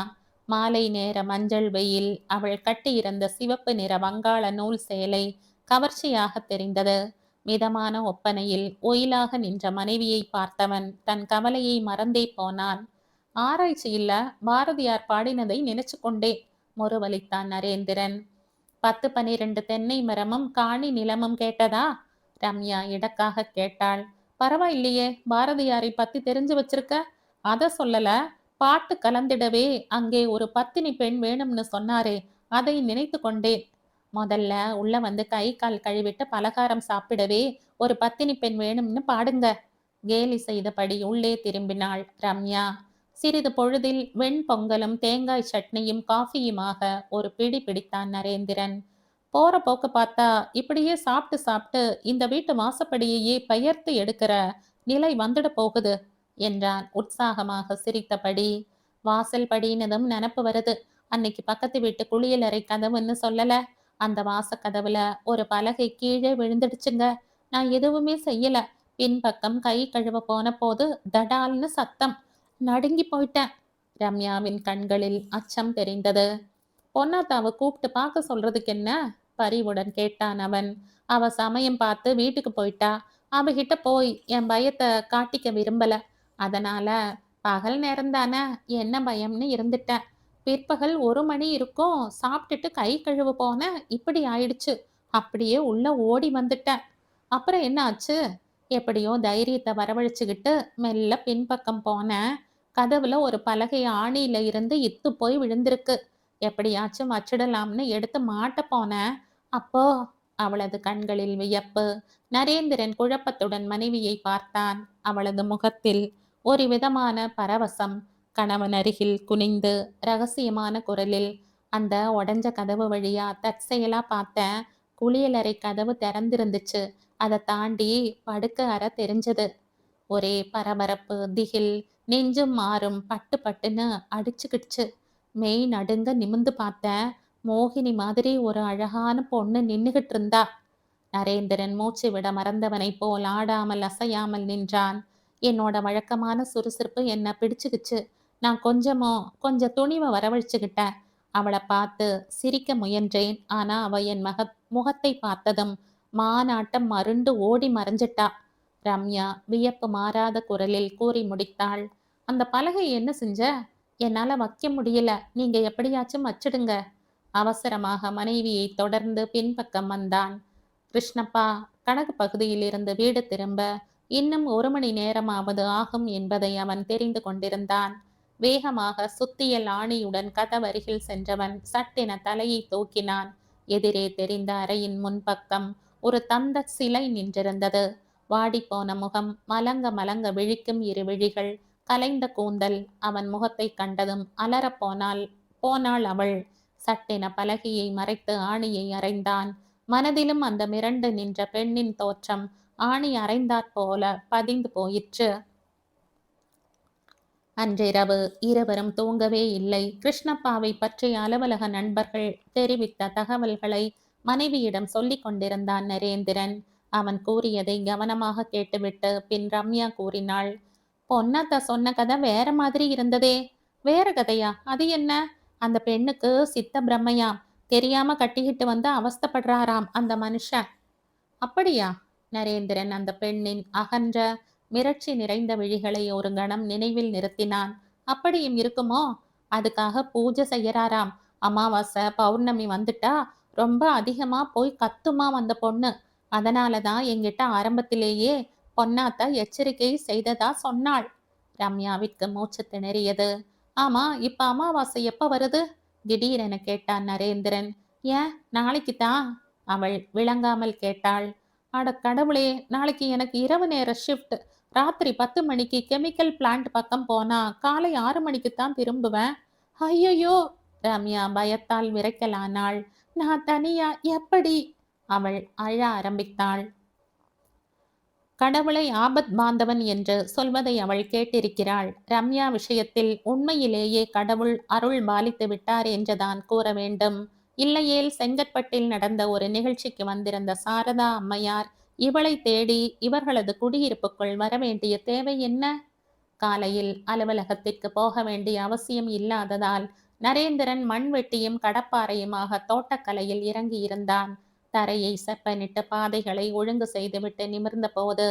மாலை நேர மஞ்சள் வெயில். அவள் கட்டியிருந்த சிவப்பு நிற வங்காள நூல் சேலை கவர்ச்சியாக தெரிந்தது. மிதமான ஒப்பனையில் ஒயிலாக நின்ற மனைவியை பார்த்தவன் தன் கவலையை மறந்தே போனான். ஆராய்ச்சி இல்ல, பாரதியார் பாடினதை நினைச்சு கொண்டே முறுவலித்தான் நரேந்திரன். 10 12 தென்னை மரமும் காணி நிலமும் கேட்டதா? ரம்யா இடக்காக கேட்டாள். பரவாயில்லையே, பாரதியாரை பத்தி தெரிஞ்சு வச்சிருக்க. அத சொல்லல, பாட்டு கலந்திடவே அங்கே ஒரு பத்தினி பெண் வேணும்னு சொன்னாரே, அதை நினைத்து கொண்டேன். முதல்ல உள்ள வந்து கை கால் கழுவிட்டு பலகாரம் சாப்பிடவே ஒரு பத்தினி பெண் வேணும்னு பாடுங்க. கேலி செய்தபடி உள்ளே திரும்பினாள் ரம்யா. சிறிது பொழுதில் வெண்பொங்கலும் தேங்காய் சட்னியும் காஃபியுமாக ஒரு பிடி பிடித்தான் நரேந்திரன். போற போக்கு பார்த்தா இப்படியே சாப்பிட்டு சாப்பிட்டு இந்த வீட்டு வாசப்படியையே பெயர்த்து எடுக்கிற நிலை வந்துட போகுது என்றான் உற்சாகமாக சிரித்தபடி. வாசல் படினதும் நினப்பு வருது. அன்னைக்கு பக்கத்து வீட்டு குளியலறை கதவுன்னு சொல்லல, அந்த வாச கதவுல ஒரு பலகை கீழே விழுந்துடுச்சுங்க. நான் எதுவுமே செய்யல. பின்பக்கம் கை கழுவ போன போது தடால்னு சத்தம். நடுங்கி போயிட்டேன். ரம்யாவின் கண்களில் அச்சம் தெரிந்தது. பொன்னாத்தாவை கூப்பிட்டு பார்க்க சொல்றதுக்கு என்ன? பரிவுடன் கேட்டான் அவன். அவ சமயம் பார்த்து வீட்டுக்கு போயிட்டா. அவகிட்ட போய் என் பயத்தை காட்டிக்க விரும்பல. அதனால பகல் நேரம்தானே, என்ன பயம்னு இருந்துட்டேன். பிற்பகல் 1 மணி இருக்கும். சாப்பிட்டுட்டு கை கழுவ போன இப்படி ஆயிடுச்சு. அப்படியே உள்ள ஓடி வந்துட்டேன். அப்புறம் என்ன ஆச்சு? எப்படியோ தைரியத்தை வரவழைச்சுக்கிட்டு மெல்ல பின்பக்கம் போனேன். கதவுல ஒரு பலகை ஆணியில இருந்து இத்து போய் விழுந்திருக்கு. எப்படியாச்சும் வச்சிடலாம்னு எடுத்து மாட்ட போனேன். அப்போ அவளது கண்களில் வியப்பு. நரேந்திரன் குழப்பத்துடன் மனைவியை பார்த்தான். அவளது முகத்தில் ஒரு விதமான பரவசம். கணவன் அருகில் குனிந்து ரகசியமான குரலில், அந்த உடஞ்ச கதவு வழியா தற்செயலா பார்த்தேன். குளியலறை கதவு திறந்திருந்துச்சு. அதை தாண்டி படுக்க அறை தெரிஞ்சது. ஒரே பரபரப்பு, திகில். நெஞ்சும் மாறும் பட்டு பட்டுன்னு அடிச்சுக்கிடுச்சு. மெய் நடுங்க நிமிந்து பார்த்தேன். மோகினி மாதிரி ஒரு அழகான பொண்ணு நின்னுகிட்டு இருந்தா. நரேந்திரன் மூச்சு விட மறந்தவனைப் போல் ஆடாமல் அசையாமல் நின்றான். என்னோட வழக்கமான சுறுசுறுப்பு என்ன பிடிச்சுக்கிச்சு. நான் கொஞ்சம் துணிவை வரவழைச்சுக்கிட்டேன். அவளை பார்த்து சிரிக்க முயன்றேன். ஆனா அவ என் முகத்தை பார்த்ததும் மானாட்டம் மருண்டு ஓடி மறைஞ்சிட்டா. ரம்யா வியப்பு மாறாத குரலில் கூறி முடித்தாள். அந்த பலகை என்ன செஞ்ச? என்னால வைக்க முடியல. நீங்க எப்படியாச்சும் வச்சிடுங்க. அவசரமாக மனைவியை தொடர்ந்து பின்பக்கம் வந்தான். கிருஷ்ணப்பா, கணக்கு பகுதியிலிருந்து வீடு திரும்ப இன்னும் 1 மணி நேரமாவது ஆகும் என்பதை அவன் தெரிந்து கொண்டிருந்தான். வேகமாக சுத்தியல் ஆணியுடன் கதவருகில் சென்றவன் சட்டென தலையை தூக்கினான். எதிரே தெரிந்த அறையின் முன்பக்கம் ஒரு தந்த சிலை நின்றிருந்தது. வாடிப்போன முகம், மலங்க மலங்க விழிக்கும் 2 விழிகள், கலைந்த கூந்தல். அவன் முகத்தை கண்டதும் அலறப்போனாள் அவள். சட்டென பலகையை மறைத்து ஆணியை அறைந்தான். மனதிலும் அந்த மிரண்டு நின்ற பெண்ணின் தோற்றம் ஆணி அறைந்தாற் போல பதிந்து போயிற்று. அன்றிரவு இருவரும் தூங்கவே இல்லை. கிருஷ்ணப்பாவை பற்றிய அலுவலக நண்பர்கள் தெரிவித்த தகவல்களை மனைவியிடம் சொல்லிக் கொண்டிருந்தான் நரேந்திரன். அவன் கூறியதை கவனமாக கேட்டுவிட்டு பின் ரம்யா கூறினாள். பொன்னாத்தா சொன்ன கதை வேற மாதிரி இருந்ததே. வேற கதையா? அது என்ன? அந்த பெண்ணுக்கு சித்த பிரம்மையாம். தெரியாம கட்டிக்கிட்டு வந்து அவஸ்தைப்படுறாராம் அந்த மனுஷன். அப்படியா? நரேந்திரன் அந்த பெண்ணின் அகன்ற மிரட்சி நிறைந்த விழிகளை ஒரு கணம் நினைவில் நிறுத்தினான். அப்படியும் இருக்குமோ? அதுக்காக பூஜை செய்யறாராம். அமாவாசை பௌர்ணமி வந்துட்டா ரொம்ப அதிகமா போய் கத்துமாம் அந்த பொண்ணு. அதனாலதான் என்கிட்ட ஆரம்பத்திலேயே பொன்னாத்தா எச்சரிக்கை செய்ததா சொன்னாள். ரம்யாவிற்கு மூச்சு திணறியது. ஆமா, இப்ப அமாவாசை எப்ப வருது? திடீரென கேட்டான் நரேந்திரன். ஏன், நாளைக்குத்தான்? அவள் விளங்காமல் கேட்டாள். அட கடவுளே, நாளைக்கு எனக்கு இரவு நேர ஷிஃப்ட். ராத்திரி 10 மணிக்கு கெமிக்கல் பிளான்ட் பக்கம் போனா காலை 6 மணிக்குத்தான் திரும்புவேன். ஐயையோ! ரம்யா பயத்தால் விரைக்கலானாள். நான் தனியா எப்படி? அவள் அழ ஆரம்பித்தாள். கடவுளை ஆபத் பாந்தவன் என்று சொல்வதை அவள் கேட்டிருக்கிறாள். ரம்யா விஷயத்தில் உண்மையிலேயே கடவுள் அருள் பாலித்து விட்டார் என்றுதான் கூற வேண்டும். இல்லையேல் செங்கற்பட்டில் நடந்த ஒரு நிகழ்ச்சிக்கு வந்திருந்த சாரதா அம்மையார் இவளை தேடி இவர்களது குடியிருப்புக்குள் வரவேண்டிய தேவை என்ன? காலையில் அலுவலகத்திற்கு போக வேண்டிய அவசியம் இல்லாததால் நரேந்திரன் மண்வெட்டியும் கடப்பாறையுமாக தோட்டக்கலையில் இறங்கியிருந்தான். தரையை செப்பனிட்டு பாதைகளை ஒழுங்கு செய்துவிட்டு நிமிர்ந்த போது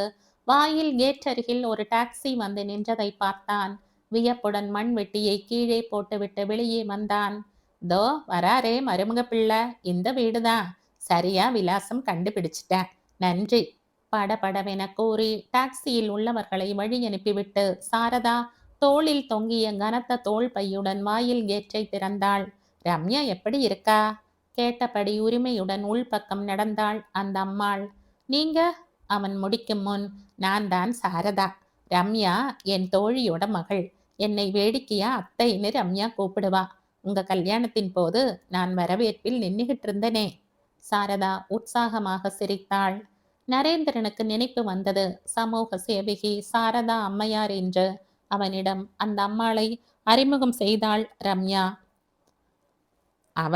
வாயில் கேட் அருகில் ஒரு டாக்ஸி வந்து நின்றதை பார்த்தான். வியப்புடன் மண்வெட்டியை கீழே போட்டுவிட்டு வெளியே வந்தான். தோ வராரே மருமக பிள்ளை, இந்த வீடுதான். சரியா விலாசம் கண்டுபிடிச்சிட்டேன். நன்றி. படபடவென கூறி டாக்ஸியில் உள்ளவர்களை வழி அனுப்பிவிட்டு சாரதா தோளில் தொங்கிய கனத்த தோள் பையுடன் வாயில் கேட்டை திறந்தாள். ரம்யா எப்படி இருக்கா? கேட்டபடி உரிமையுடன் உள்பக்கம் நடந்தாள் அந்த அம்மாள். நீங்க? அவன் முடிக்கும் முன், நான் தான் சாரதா. ரம்யா என் தோழியோட மகள். என்னை வேடிக்கையா அத்தைன்னு ரம்யா கூப்பிடுவா. உங்க கல்யாணத்தின் போது நான் வரவேற்பில் நின்னுகிட்டு இருந்தனே. சாரதா உற்சாகமாக சிரித்தாள். நரேந்திரனுக்கு நினைப்பு வந்தது. சமூக சேவகி சாரதா அம்மையார் என்று. அவனிடம் அந்த அம்மாளை அறிமுகம் செய்தாள் ரம்யா. அவ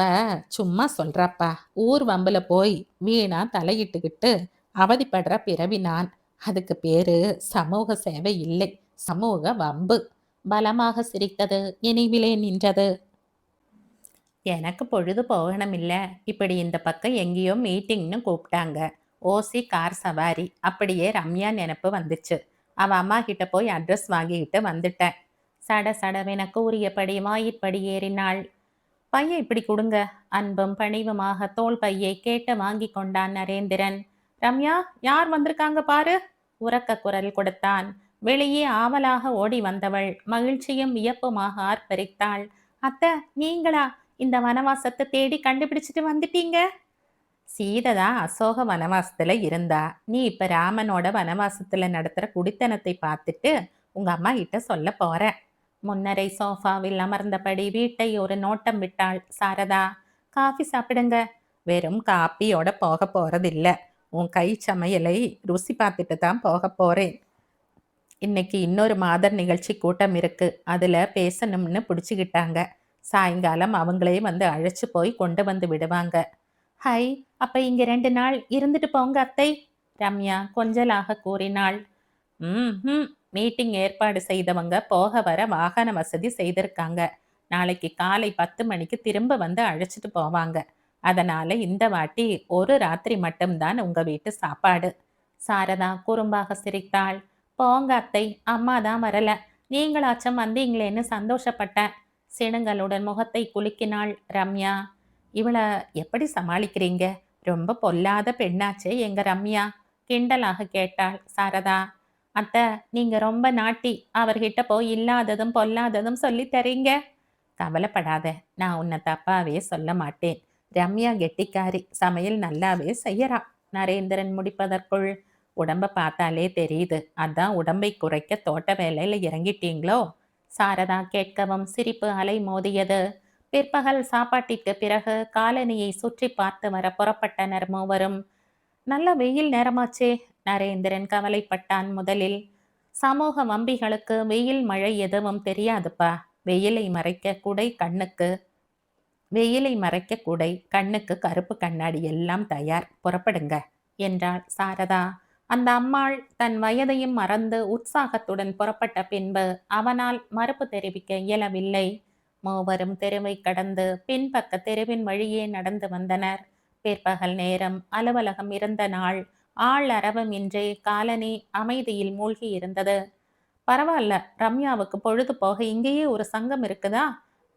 சும்மா சொல்றாப்பா. ஊர் வம்புல போய் வீணா தலையிட்டுக்கிட்டு அவதிப்படுற பிறவி நான். அதுக்கு பேரு சமூக சேவை இல்லை, சமூக வம்பு. பலமாக சிரித்தது நினைவிலே நின்றது. எனக்கு பொழுது போகணும் இல்ல. இப்படி இந்த பக்கம் எங்கேயோ மீட்டிங்னு கூப்பிட்டாங்க. ஓசி கார் சவாரி. அப்படியே ரம்யா நினப்பு வந்துச்சு. அவ அம்மா கிட்ட போய் அட்ரஸ் வாங்கிக்கிட்டு வந்துட்டேன். சட சடவென கூறியபடி வாயிற்படி ஏறினாள். பையன் இப்படி கொடுங்க. அன்பும் பணிவுமாக தோள் பையை கேட்டு வாங்கி கொண்டான் நரேந்திரன். ரம்யா, யார் வந்திருக்காங்க பாரு. உரக்க குரல் கொடுத்தான். வெளியே ஆவலாக ஓடி வந்தவள் மகிழ்ச்சியும் வியப்புமாக ஆர்ப்பரித்தாள். அத்தை, நீங்களா? இந்த வனவாசத்தை தேடி கண்டுபிடிச்சிட்டு வந்துட்டீங்க? சீதா அசோக வனவாசத்துல இருந்தா. நீ இப்ப ராமனோட வனவாசத்துல நடத்துற குடித்தனத்தை பார்த்துட்டு உங்க அம்மா கிட்ட சொல்ல போற. முன்னரை சோஃபாவில் அமர்ந்தபடி வீட்டை ஒரு நோட்டம் விட்டாள் சாரதா. காஃபி சாப்பிடுங்க. வெறும் காப்பியோட போக போறதில்ல. உன் கை சமையலை ருசி பார்த்துட்டு தான் போக போறேன். இன்னைக்கு இன்னொரு மாதர் நிகழ்ச்சி கூட்டம் இருக்கு. அதுல பேசணும்னு பிடிச்சிக்கிட்டாங்க. சாயங்காலம் அவங்களே வந்து அழைச்சு போய் கொண்டு வந்து விடுவாங்க. ஹை, அப்ப இங்க 2 நாள் இருந்துட்டு போங்க அத்தை. ரம்யா கொஞ்சலாக கூறினாள். மீட்டிங் ஏற்பாடு செய்தவங்க போக வர வாகன வசதி செய்திருக்காங்க. நாளைக்கு காலை 10 மணிக்கு திரும்ப வந்து அழைச்சிட்டு போவாங்க. அதனால இந்த வாட்டி ஒரு ராத்திரி மட்டும்தான் உங்க வீட்டு சாப்பாடு. சாரதா குறும்பாக சிரித்தாள். போங்க அத்தை, அம்மா தான் வரல. நீங்களாச்சும் வந்தீங்களேன்னு சந்தோஷப்பட்டேன். சிணுங்களுடன் முகத்தை குலுக்கினாள் ரம்யா. இவளை எப்படி சமாளிக்கிறீங்க? ரொம்ப பொல்லாத பெண்ணாச்சே எங்க ரம்யா, கிண்டலாக கேட்டாள் சாரதா. அத்தை, நீங்க ரொம்ப நாட்டி. அவர்கிட்ட போய் இல்லாததும் பொல்லாததும் சொல்லி தரீங்க. கவலைப்படாத, நான் உன்னை தப்பாவே சொல்ல மாட்டேன். ரம்யா கெட்டிக்காரி, சமையல் நல்லாவே செய்யறா. நரேந்திரன் முடிப்பதற்குள், உடம்ப பார்த்தாலே தெரியுது. அதான் உடம்பை குறைக்க தோட்ட வேலையில இறங்கிட்டீங்களோ? சாரதா கேட்கவும் சிரிப்பு அலை மோதியது. பிற்பகல் சாப்பாட்டிற்கு பிறகு காலனியை சுற்றி பார்த்து வர புறப்பட்டனர் மூவரும். நல்ல வெயில் நேரமாச்சே, நரேந்திரன் கவலைப்பட்டான் முதலில். சமூக வம்பிகளுக்கு வெயில் மழை எதுவும் தெரியாதுப்பா. வெயிலை மறைக்க குடை கண்ணுக்கு வெயிலை மறைக்க குடை, கண்ணுக்கு கருப்பு கண்ணாடி எல்லாம் தயார், புறப்படுங்க என்றாள் சாரதா. அந்த அம்மாள் தன் வயதையும் மறந்து உற்சாகத்துடன் புறப்பட்ட பின்பு அவனால் மறுப்பு தெரிவிக்க இயலவில்லை. மூவரும் தெருவை கடந்து பின்பக்க தெருவின் வழியே நடந்து வந்தனர். பிற்பகல் நேரம், அலுவலகம் இருந்த நாள். ஆள் அரவமின்றி காலனி அமைதியில் மூழ்கி இருந்தது. பரவாயில்ல, ரம்யாவுக்கு பொழுது போக இங்கேயே ஒரு சங்கம் இருக்குதா?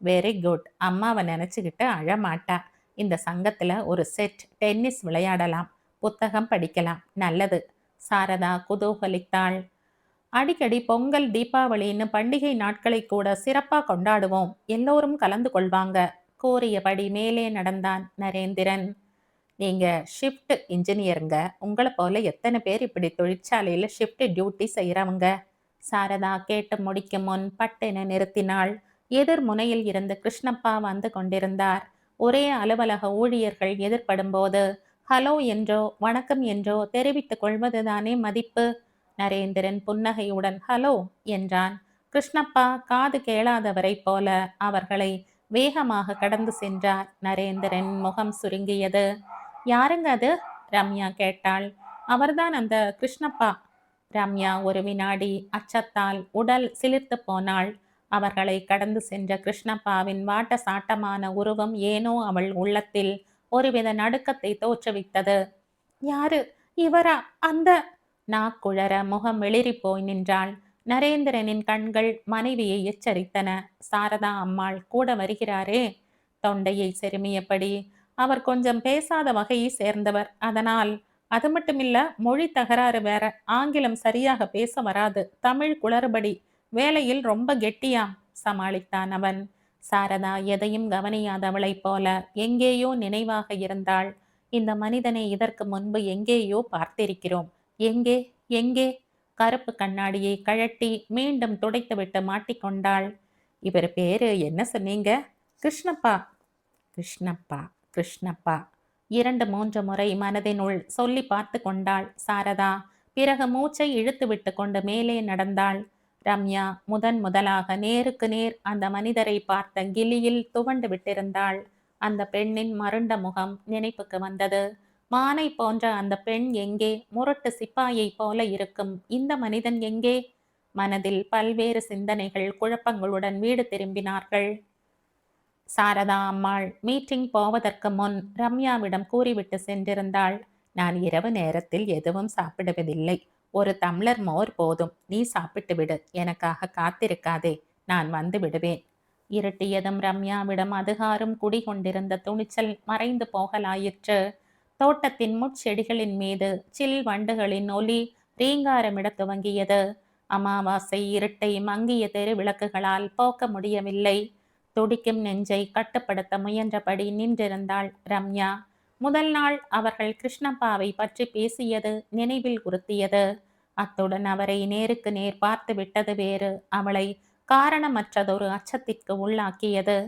Very good. அம்மாவை நினைச்சுக்கிட்டு அழமாட்டா. இந்த சங்கத்துல ஒரு செட் டென்னிஸ் விளையாடலாம், புத்தகம் படிக்கலாம். நல்லது. சாரதா குதூகலித்தாள். அடிக்கடி பொங்கல், தீபாவளின்னு பண்டிகை நாட்களை கூட சிறப்பா கொண்டாடுவோம், எல்லோரும் கலந்து கொள்வாங்க கூறியபடி மேலே நடந்தான் நரேந்திரன். நீங்க ஷிஃப்ட் இன்ஜினியருங்க, உங்களை போல எத்தனை பேர் இப்படி தொழிற்சாலையில ஷிஃப்ட் டியூட்டி செய்யறவங்க? சாரதா கேட்டு முடிக்கும் முன் பட்டென நிறுத்தினாள். எதிர் முனையில் இருந்து கிருஷ்ணப்பா வந்து கொண்டிருந்தார். ஒரே அலுவலக ஊழியர்கள் எதிர்படும் போது ஹலோ என்றோ வணக்கம் என்றோ தெரிவித்துக் கொள்வதுதானே மதிப்பு. நரேந்திரன் புன்னகையுடன் ஹலோ என்றான். கிருஷ்ணப்பா காது கேளாதவரை போல அவர்களை வேகமாக கடந்து சென்றார். நரேந்திரன் முகம் சுருங்கியது. யாருங்க அது? ரம்யா கேட்டாள். அவர்தான் அந்த கிருஷ்ணப்பா. ரம்யா ஒரு வினாடி அச்சத்தால் உடல் சிலிர்த்து போனாள். அவர்களை கடந்து சென்ற கிருஷ்ணப்பாவின் வாட்ட சாட்டமான உருவம் ஏனோ அவள் உள்ளத்தில் ஒருவித நடுக்கத்தை தோற்றுவித்தது. யாரு இவரா? அந்த நாக்குழற முகம் வெளிரி போய் நின்றாள். நரேந்திரனின் கண்கள் மனைவியை எச்சரித்தன. சாரதா அம்மாள் கூட வருகிறாரே. தொண்டையை செருமியபடி, அவர் கொஞ்சம் பேசாத வகையை சேர்ந்தவர், அதனால். அது மட்டுமில்ல, மொழி தகராறு வேற. ஆங்கிலம் சரியாக பேச வராது, தமிழ் குளறுபடி, வேலையில் ரொம்ப கெட்டியாம் சமாளித்தான் அவன். சாரதா எதையும் கவனியாதவளைப் போல எங்கேயோ நினைவாக இருந்தாள். இந்த மனிதனை இதற்கு முன்பு எங்கேயோ பார்த்திருக்கிறோம். எங்கே எங்கே? கருப்பு கண்ணாடியை கழட்டி மீண்டும் துடைத்துவிட்டு மாட்டிக்கொண்டாள். இவர் பேரு என்ன சொன்னீங்க? கிருஷ்ணப்பா. கிருஷ்ணப்பா கிருஷ்ணப்பா 2-3 முறை மனதினுள் சொல்லி பார்த்து கொண்டாள் சாரதா. பிறகு மூச்சை இழுத்து விட்டு கொண்டு மேலே நடந்தாள். ரம்யா முதலாக நேருக்கு நேர் அந்த மனிதரை பார்த்த கிளியில் துவண்டு விட்டிருந்தாள். அந்த பெண்ணின் மருண்ட முகம் நினைப்புக்கு வந்தது. மானை போன்ற அந்த பெண் எங்கே? முரட்டு சிப்பாயை போல இருக்கும் இந்த மனிதன் எங்கே? மனதில் பல்வேறு சிந்தனைகள் குழப்பங்களுடன் வீடு திரும்பினார்கள். சாரதா அம்மாள் மீட்டிங் போவதற்கு முன் ரம்யாவிடம் கூறிவிட்டு சென்றிருந்தாள். நான் இரவு நேரத்தில் எதுவும் சாப்பிடுவதில்லை. ஒரு டம்ளர் மோர் போதும், நீ சாப்பிட்டு விடு, எனக்காக காத்திருக்காதே, நான் வந்து விடுவேன். இருட்டியதும் ரம்யாவிடம் அதுகாரும் குடிகொண்டிருந்த துணிச்சல் மறைந்து போகலாயிற்று. தோட்டத்தின் முட்செடிகளின் மீது சில் வண்டுகளின் ஒலி ரீங்காரமிட துவங்கியது. அமாவாசை இருட்டை மங்கிய தெரு விளக்குகளால் போக்க முடியவில்லை. துடிக்கும் நெஞ்சை கட்டுப்படுத்த முயன்றபடி நின்றிருந்தாள் ரம்யா. முதல் நாள் அவர்கள் கிருஷ்ணப்பாவை பற்றி பேசியது நினைவில் உறுத்தியது. அத்துடன் அவரை நேருக்கு நேர் பார்த்து விட்டது வேறு அவளை காரணமற்றதொரு அச்சத்திற்கு உள்ளாக்கியது.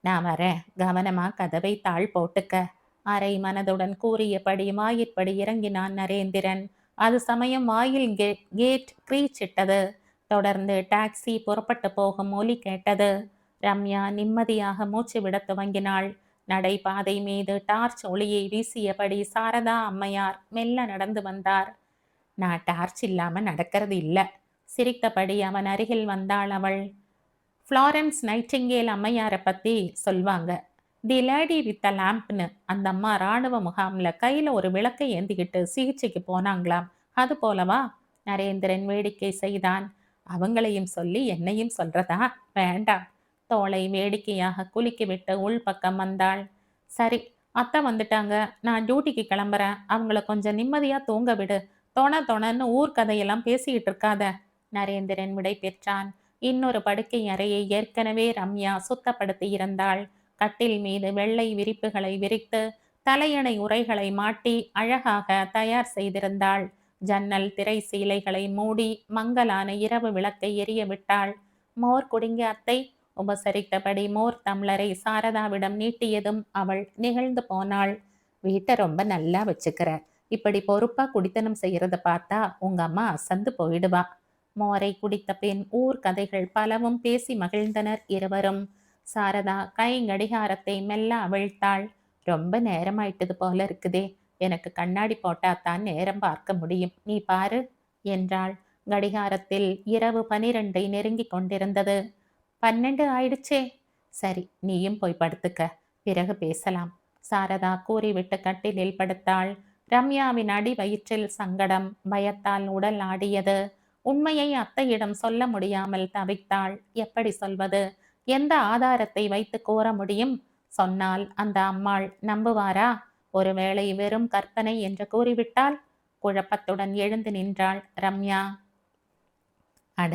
நான் வரேன், கவனமா கதவை தாழ் போட்டுக்க, அரை மனதுடன் கூறியபடி வாயிற்படி இறங்கினான் நரேந்திரன். அது சமயம் வாயில் கேட் கிரீச்சிட்டது. தொடர்ந்து டாக்ஸி புறப்பட்டு போகும் ஒலி கேட்டது. ரம்யா நிம்மதியாக மூச்சு விட துவங்கினாள். நடைபாதை மீது டார்ச் ஒளியை வீசியபடி சாரதா அம்மையார் மெல்ல நடந்து வந்தார். நான் டார்ச் இல்லாம நடக்கிறது இல்ல, சிரித்தபடி அவன் அருகில் வந்தாள் அவள். ஃப்ளாரன்ஸ் நைட்டிங்கேல் அம்மையாரை பத்தி சொல்வாங்க. தி லேடி வித் த லேம்ப்னு. அந்த அம்மா இராணுவ முகாம்ல கையில ஒரு விளக்கை ஏந்திக்கிட்டு சிகிச்சைக்கு போனாங்களாம். அது போலவா? நரேந்திரன் வேடிக்கை செய்தான். அவங்களையும் சொல்லி என்னையும் சொல்றதா? வேண்டாம். தோளை வேடிக்கையாக குலுக்கிவிட்டு உள்பக்கம் வந்தாள். சரி, அத்தை வந்துட்டாங்க, நான் டியூட்டிக்கு கிளம்புறேன், அவங்கள கொஞ்சம் நிம்மதியா தூங்க விடு, தொணன்னு ஊர் கதையெல்லாம் பேசிக்கிட்டு இருக்காத. நரேந்திரன் விடை பெற்றான். இன்னொரு படுக்கை அறையை ஏற்கனவே ரம்யா சுத்தப்படுத்தி இருந்தாள். கட்டில் மீது வெள்ளை விரிப்புகளை விரித்து தலையணை உரைகளை மாட்டி அழகாக தயார் செய்திருந்தாள். ஜன்னல் திரை சீலைகளை மூடி மங்கலான இரவு விளக்கை எரிய விட்டாள். மோர் குடிங்க அத்தை, உபசரித்தபடி மோர் டம்ளரை சாரதாவிடம் நீட்டியதும் அவள் நிகழ்ந்து போனாள். வீட்டை ரொம்ப நல்லா வச்சுக்கிற. இப்படி பொறுப்பா குடித்தனம் செய்யறத பார்த்தா உங்க அம்மா அசந்து போயிடுவா. மோரை குடித்த பின் ஊர் கதைகள் பலவும் பேசி மகிழ்ந்தனர் இருவரும். சாரதா கை கடிகாரத்தை மெல்ல அவிழ்த்தாள். ரொம்ப நேரமாயிட்டது போல இருக்குதே. எனக்கு கண்ணாடி போட்டாத்தான் நேரம் பார்க்க முடியும். நீ பாரு என்றாள். கடிகாரத்தில் இரவு 12 நெருங்கி கொண்டிருந்தது. 12 ஆயிடுச்சே. சரி, நீயும் போய் படுத்துக்க, பிறகு பேசலாம் சாரதா கூறிவிட்டு கட்டிலில் படுத்தாள். ரம்யாவின் அடி வயிற்றில் சங்கடம், பயத்தால் உடல் ஆடியது. உண்மையை அத்தையிடம் சொல்ல முடியாமல் தவித்தாள். எப்படி சொல்வது? எந்த ஆதாரத்தை வைத்து கூற முடியும்? சொன்னால் அந்த அம்மாள் நம்புவாரா? ஒருவேளை வெறும் கற்பனை என்று கூறிவிட்டால்? குழப்பத்துடன் எழுந்து நின்றாள் ரம்யா. அட,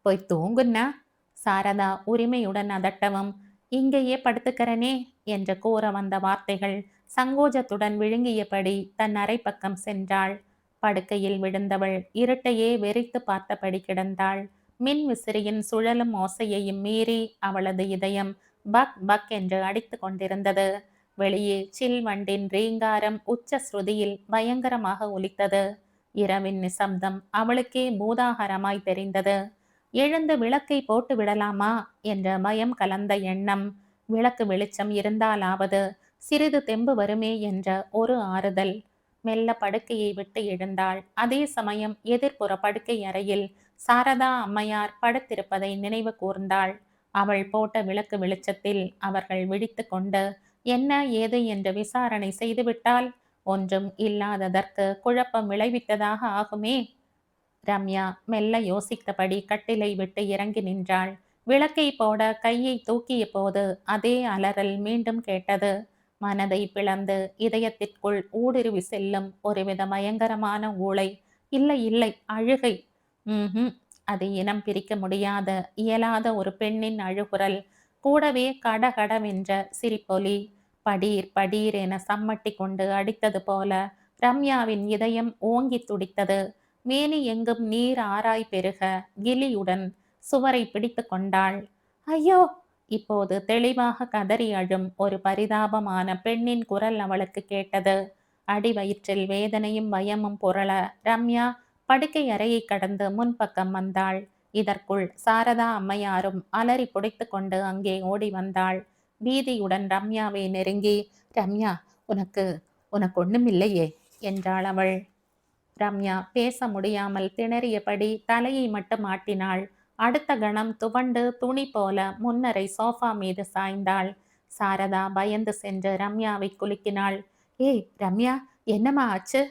போய் தூங்குன்னா. சாரதா உரிமையுடன் அதட்டவும், இங்கேயே படுத்துக்கிறனே என்று கூற வந்த வார்த்தைகள் சங்கோஜத்துடன் விழுங்கியபடி தன் அறை பக்கம் சென்றாள். படுக்கையில் விழுந்தவள் இருட்டையே வெறித்து பார்த்தபடி கிடந்தாள். மின் விசிறியின் சுழலும் ஓசையையும் மீறி அவளது இதயம் பக் பக் என்று அடித்து கொண்டிருந்தது. வெளியே சில் வண்டின் ரீங்காரம் உச்ச ஸ்ருதியில் பயங்கரமாக ஒலித்தது. இரவின் நிசப்தம் அவளுக்கே பூதாகரமாய் தெரிந்தது. எழுந்து விளக்கை போட்டு விடலாமா என்ற பயம் கலந்த எண்ணம். விளக்கு வெளிச்சம் இருந்தாலாவது சிறிது தெம்பு வருமே என்ற ஒரு ஆறுதல். மெல்ல படுக்கையை விட்டு எழுந்தாள். அதே சமயம் எதிர்ப்புற படுக்கை அறையில் சாரதா அம்மையார் படுத்திருப்பதை நினைவு கூர்ந்தாள். அவள் போட்ட விளக்கு வெளிச்சத்தில் அவர்கள் விழித்து கொண்டு என்ன ஏது என்று விசாரணை செய்துவிட்டால் ஒன்றும் இல்லாததற்கு குழப்பம் விளைவித்ததாக ஆகுமே. ரம்யா மெல்ல யோசித்தபடி கட்டிலை விட்டு இறங்கி நின்றாள். விளக்கை போட கையை தூக்கிய போது அதே அலறல் மீண்டும் கேட்டது. மனதை பிளந்து இதயத்திற்குள் ஊடுருவி செல்லும் ஒருவித பயங்கரமான ஊளை. இல்லை இல்லை, அழுகை. அது இனம் பிரிக்க முடியாத இயலாத ஒரு பெண்ணின் அழுகுரல். கூடவே கடகடவென்ற சிரிப்பொலி. படீர் படீர் என சம்மட்டி கொண்டு அடித்தது போல ரம்யாவின் இதயம் ஓங்கி துடித்தது. மேனி எங்கும் நீர் ஆராய் பெருக கிளியுடன் சுவரை பிடித்து கொண்டாள். ஐயோ! இப்போது தெளிவாக கதறி அழும் ஒரு பரிதாபமான பெண்ணின் குரல் அவளுக்கு கேட்டது. அடி வயிற்றில் வேதனையும் பயமும் புரள ரம்யா படுக்கை அறையை கடந்து முன்பக்கம் வந்தாள். இதற்குள் சாரதா அம்மையாரும் அலறி புடைத்து கொண்டு அங்கே ஓடி வந்தாள். பீதியுடன் ரம்யாவை நெருங்கி, ரம்யா, உனக்கு உனக்கு ஒண்ணுமில்லையே என்றாள் அவள். ரம்யா பேச முடியாமல் திணறியபடி தலையை மட்டும் ஆட்டினாள். அடுத்த கணம் துவண்டு துணி போல முன்னரை சோஃபா மீது சாய்ந்தாள். சாரதா பயந்து சென்று ரம்யாவை குலுக்கினாள். ஏய் ரம்யா, என்னம்மா ஆச்சு?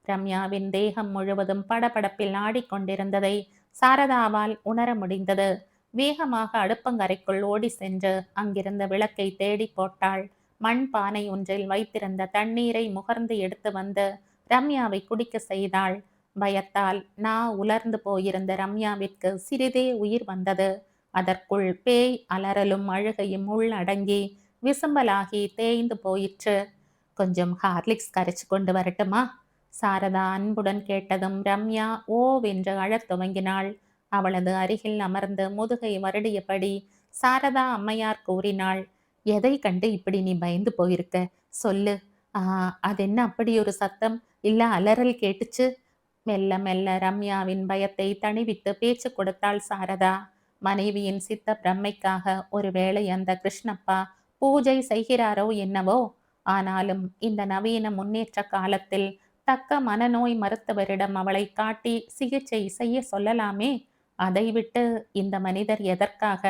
ரம்யாவின் தேகம் முழுவதும் படபடப்பில் ஆடிக்கொண்டிருந்ததை சாரதாவால் உணர முடிந்தது. வேகமாக அடுப்பங்கரைக்குள் ஓடி சென்று அங்கிருந்த விளக்கை தேடி போட்டாள். மண் பானை ஒன்றில் வைத்திருந்த தண்ணீரை முகர்ந்து எடுத்து வந்து ரம்யாவை குடிக்க செய்தாள். பயத்தால் உலர்ந்து போயிருந்த ரம்யாவிற்கு சிறிதே உயிர் வந்தது. அதற்குள் பேய் அலறலும் அழுகையும் உள்ளடங்கி விசும்பலாகி தேய்ந்து போயிற்று. கொஞ்சம் ஹார்லிக்ஸ் கரைச்சு கொண்டு வரட்டுமா? சாரதா அன்புடன் கேட்டதும் ரம்யா ஓவென்று அழத் துவங்கினாள். அவளது அருகில் அமர்ந்து முதுகை வருடியபடி சாரதா அம்மையார் கூறினாள். எதை கண்டு இப்படி நீ பயந்து போயிருக்க? சொல்லு. அதென்ன அப்படி ஒரு சத்தம்? இல்ல அலறல் கேட்டுச்சு? மெல்ல மெல்ல ரம்யாவின் பயத்தை தணிவித்து பேச்சு கொடுத்தாள் சாரதா. மனைவியின் சித்த பிரம்மைக்காக ஒருவேளை அந்த கிருஷ்ணப்பா பூஜை செய்கிறாரோ என்னவோ. ஆனாலும் இந்த நவீன முன்னேற்ற காலத்தில் தக்க மனநோய் மருத்துவரிடம் அவளை காட்டி சிகிச்சை செய்ய சொல்லலாமே. அதை விட்டு இந்த மனிதர் எதற்காக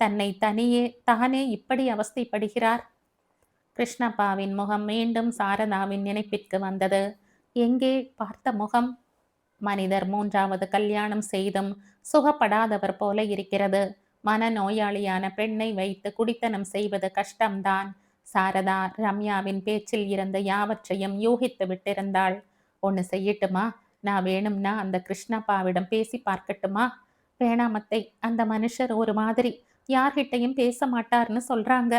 தன்னை தானே இப்படி அவஸ்தைப்படுகிறார்? கிருஷ்ணப்பாவின் முகம் மீண்டும் சாரதாவின் நினைப்பிற்கு வந்தது. எங்கே பார்த்த முகம்? மனிதர் 3வது கல்யாணம் செய்தும் சுகப்படாதவர் போல இருக்கிறது. மனநோயாளியான பெண்ணை வைத்து குடித்தனம் செய்வது கஷ்டம்தான். சாரதா ரம்யாவின் பேச்சில் இருந்த யாவற்றையும் யூகித்து விட்டிருந்தாள். ஒன்று செய்யட்டுமா? நான் வேணும்னா அந்த கிருஷ்ணப்பாவிடம் பேசி பார்க்கட்டுமா? வேணாமத்தை, அந்த மனுஷர் ஒரு மாதிரி, யார்கிட்டையும் பேச மாட்டார்னு சொல்றாங்க.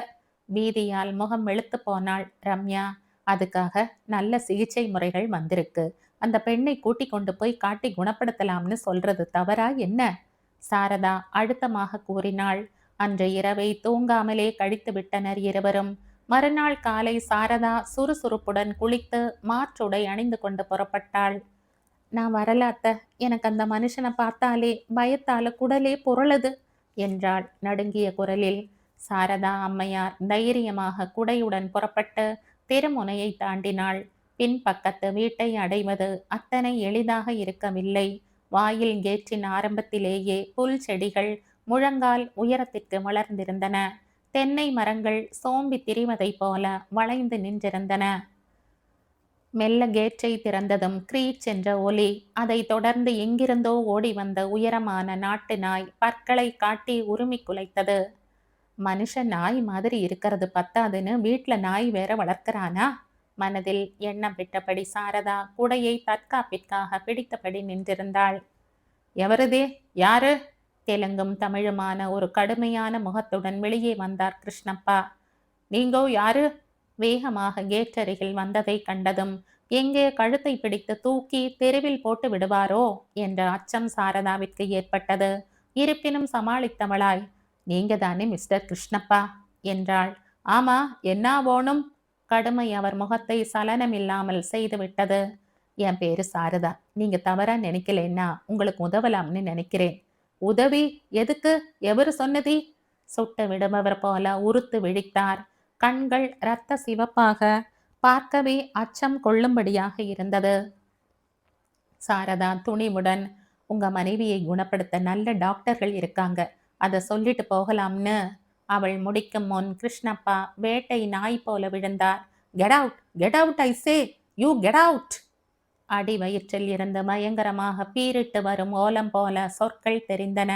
பீதியால் முகம் வெளுத்து போனாள் ரம்யா. அதுக்காக நல்ல சிகிச்சை முறைகள் வந்திருக்கு. அந்த பெண்ணை கூட்டி கொண்டு போய் காட்டி குணப்படுத்தலாம்னு சொல்றது தவறா என்ன? சாரதா அழுத்தமாக கூறினாள். அன்று இரவை தூங்காமலே கழித்து விட்டனர் இருவரும். மறுநாள் காலை சாரதா சுறுசுறுப்புடன் குளித்து மாற்றுடை அணிந்து கொண்டு புறப்பட்டாள். நான் வரல அத்த, எனக்கு அந்த மனுஷனை பார்த்தாலே பயத்தால குடலே புரளுது என்றாள் நடுங்கிய குரலில். சாரதா அம்மையார் தைரியமாக குடையுடன் புறப்பட்டு தெருமுனையை தாண்டினாள். பின்பக்கத்து வீட்டை அடைவது அத்தனை எளிதாக இருக்கவில்லை. வாயில் கேட்டின் ஆரம்பத்திலேயே புல் செடிகள் முழங்கால் உயரத்திற்கு வளர்ந்திருந்தன. தென்னை மரங்கள் சோம்பி திரிவதைப் போல வளைந்து நின்றிருந்தன. மெல்ல கேட்டை திறந்ததும் கிரீச் என்ற ஒலி, அதை தொடர்ந்து எங்கிருந்தோ ஓடி வந்த உயரமான நாட்டு நாய் பற்களை காட்டி உருமி குலைத்தது. மனுஷ நாய் மாதிரி இருக்கிறது பத்தாதுன்னு வீட்டுல நாய் வேற வளர்க்கிறானா? மனதில் எண்ணம் விட்டபடி சாரதா குடையை தற்காப்பிற்காக பிடித்தபடி நின்றிருந்தாள். எவருதே? யாரு? தெலுங்கும் தமிழுமான ஒரு கடுமையான முகத்துடன் வெளியே வந்தார் கிருஷ்ணப்பா. நீங்கோ யாரு? வேகமாக கேட் அருகில் வந்ததை கண்டதும் எங்கே கழுத்தை பிடித்து தூக்கி தெருவில் போட்டு விடுவாரோ என்ற அச்சம் சாரதாவிற்கு ஏற்பட்டது. இருப்பினும் சமாளித்தவளாய், நீங்க தானே மிஸ்டர் கிருஷ்ணப்பா என்றாள். ஆமா, என்ன வேணும்? கடுமை அவர் முகத்தை சலனமில்லாமல் செய்துவிட்டது. என் பேரு சாரதா, நீங்க தவறா நினைக்கலன்னா உங்களுக்கு உதவலாம்னு நினைக்கிறேன். உதவி? எதுக்கு? எவரு சொன்னதி? சுட்டு விடுபவர் போல உறுத்து விழித்தார். கண்கள் இரத்த சிவப்பாக பார்க்கவே அச்சம் கொள்ளும்படியாக இருந்தது. சாரதா துணிவுடன், உங்க மனைவியை குணப்படுத்த நல்ல டாக்டர்கள் இருக்காங்க, அதை சொல்லிட்டு போகலாம்னு அவள் முடிக்கும் முன் கிருஷ்ணப்பா வேட்டை நாய் போல விழுந்தார். Get out, get out, I say you get out. அடி வயிற்றில் இருந்து பயங்கரமாக பீரிட்டு வரும் ஓலம் போல சொற்கள் தெரிந்தன.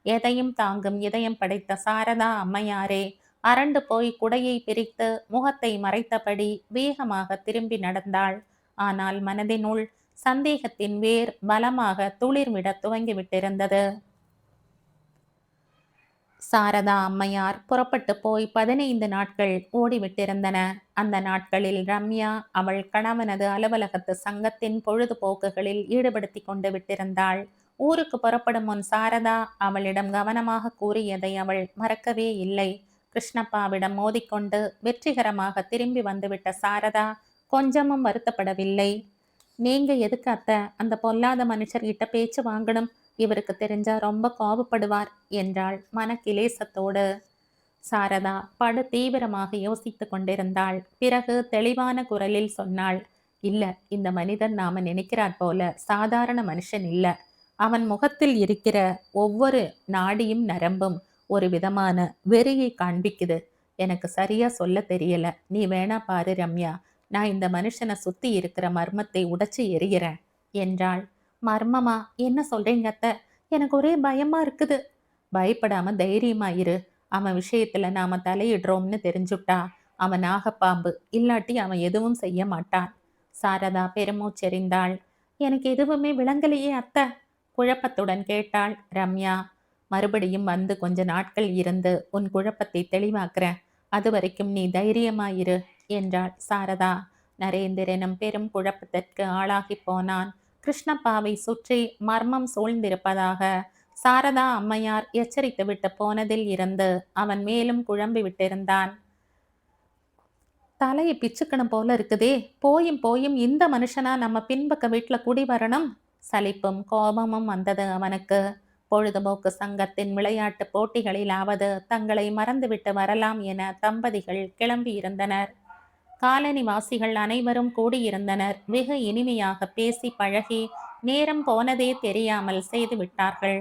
எதையும் தாங்கும் இதயம் படைத்த சாரதா அம்மையாரே அரண்டு போய் குடையை பிரித்து முகத்தை மறைத்தபடி வேகமாக திரும்பி நடந்தாள். ஆனால் மனதினுள் சந்தேகத்தின் வேர் பலமாக துளிர்விட துவங்கிவிட்டிருந்தது. சாரதா அம்மையார் புறப்பட்டு போய் 15 நாட்கள் ஓடிவிட்டிருந்தன. அந்த நாட்களில் ரம்யா அவள் கணவனது அலுவலகத்து சங்கத்தின் பொழுதுபோக்குகளில் ஈடுபடுத்தி கொண்டு விட்டிருந்தாள். ஊருக்கு புறப்படும் முன் சாரதா அவளிடம் கவனமாக கூறியதை அவள் மறக்கவே இல்லை. கிருஷ்ணப்பாவிடம் மோதிக்கொண்டு வெற்றிகரமாக திரும்பி வந்துவிட்ட சாரதா கொஞ்சமும் வருத்தப்படவில்லை. நீங்க எதுக்கு அத்தை அந்த பொல்லாத மனுஷர்கிட்ட பேச்சு வாங்கணும்? இவருக்கு தெரிஞ்சா ரொம்ப கோபப்படுவார் என்றாள் மனக்கிலேசத்தோடு. சாரதா படு தீவிரமாக யோசித்து கொண்டிருந்தாள். பிறகு தெளிவான குரலில் சொன்னாள், இல்ல, இந்த மனிதன் நாம நினைக்கிறார் போல சாதாரண மனுஷன் இல்ல. அவன் முகத்தில் இருக்கிற ஒவ்வொரு நாடியும் நரம்பும் ஒரு விதமான வெறியை காண்பிக்குது. எனக்கு சரியா சொல்ல தெரியல, நீ வேணா பாரு ரம்யா, நான் இந்த மனுஷனை சுத்தி இருக்கிற மர்மத்தை உடைச்சு எறிகிறேன் என்றாள். மர்மமா? என்ன சொல்றீங்க அத்தை? எனக்கு ஒரே பயமா இருக்குது. பயப்படாம தைரியமா இரு. அவன் விஷயத்துல நாம தலையிடுறோம்னு தெரிஞ்சுட்டா அவன் நாகப்பாம்பு, இல்லாட்டி அவன் எதுவும் செய்ய மாட்டான். சாரதா பெருமூச்செறிந்தாள். எனக்கு எதுவுமே விளங்கலையே அத்தை, குழப்பத்துடன் கேட்டாள் ரம்யா. மறுபடியும் வந்து கொஞ்ச நாட்கள் இருந்து உன் குழப்பத்தை தெளிவாக்குறேன், அது வரைக்கும் நீ தைரியமாயிரு என்றாள் சாரதா. நரேந்திரனும் பெரும் குழப்பத்திற்கு ஆளாகி போனான். கிருஷ்ணப்பாவை சுற்றி மர்மம் சூழ்ந்திருப்பதாக சாரதா அம்மையார் எச்சரித்து விட்டு போனதில் இருந்து அவன் மேலும் குழம்பி விட்டிருந்தான். தலையை பிச்சுக்கணும் போல இருக்குதே, போயும் போயும் இந்த மனுஷனா நம்ம பின்பக்க வீட்டுல குடி வரணும்? சலிப்பும் கோபமும் வந்தது அவனுக்கு. பொழுதுபோக்கு சங்கத்தின் விளையாட்டு போட்டிகளிலாவது தங்களை மறந்துவிட்டு வரலாம் என தம்பதிகள் கிளம்பி இருந்தனர். காலனிவாசிகள் அனைவரும் கூடியிருந்தனர். வெகு இனிமையாக பேசி பழகி நேரம் போனதே தெரியாமல் செய்து விட்டார்கள்.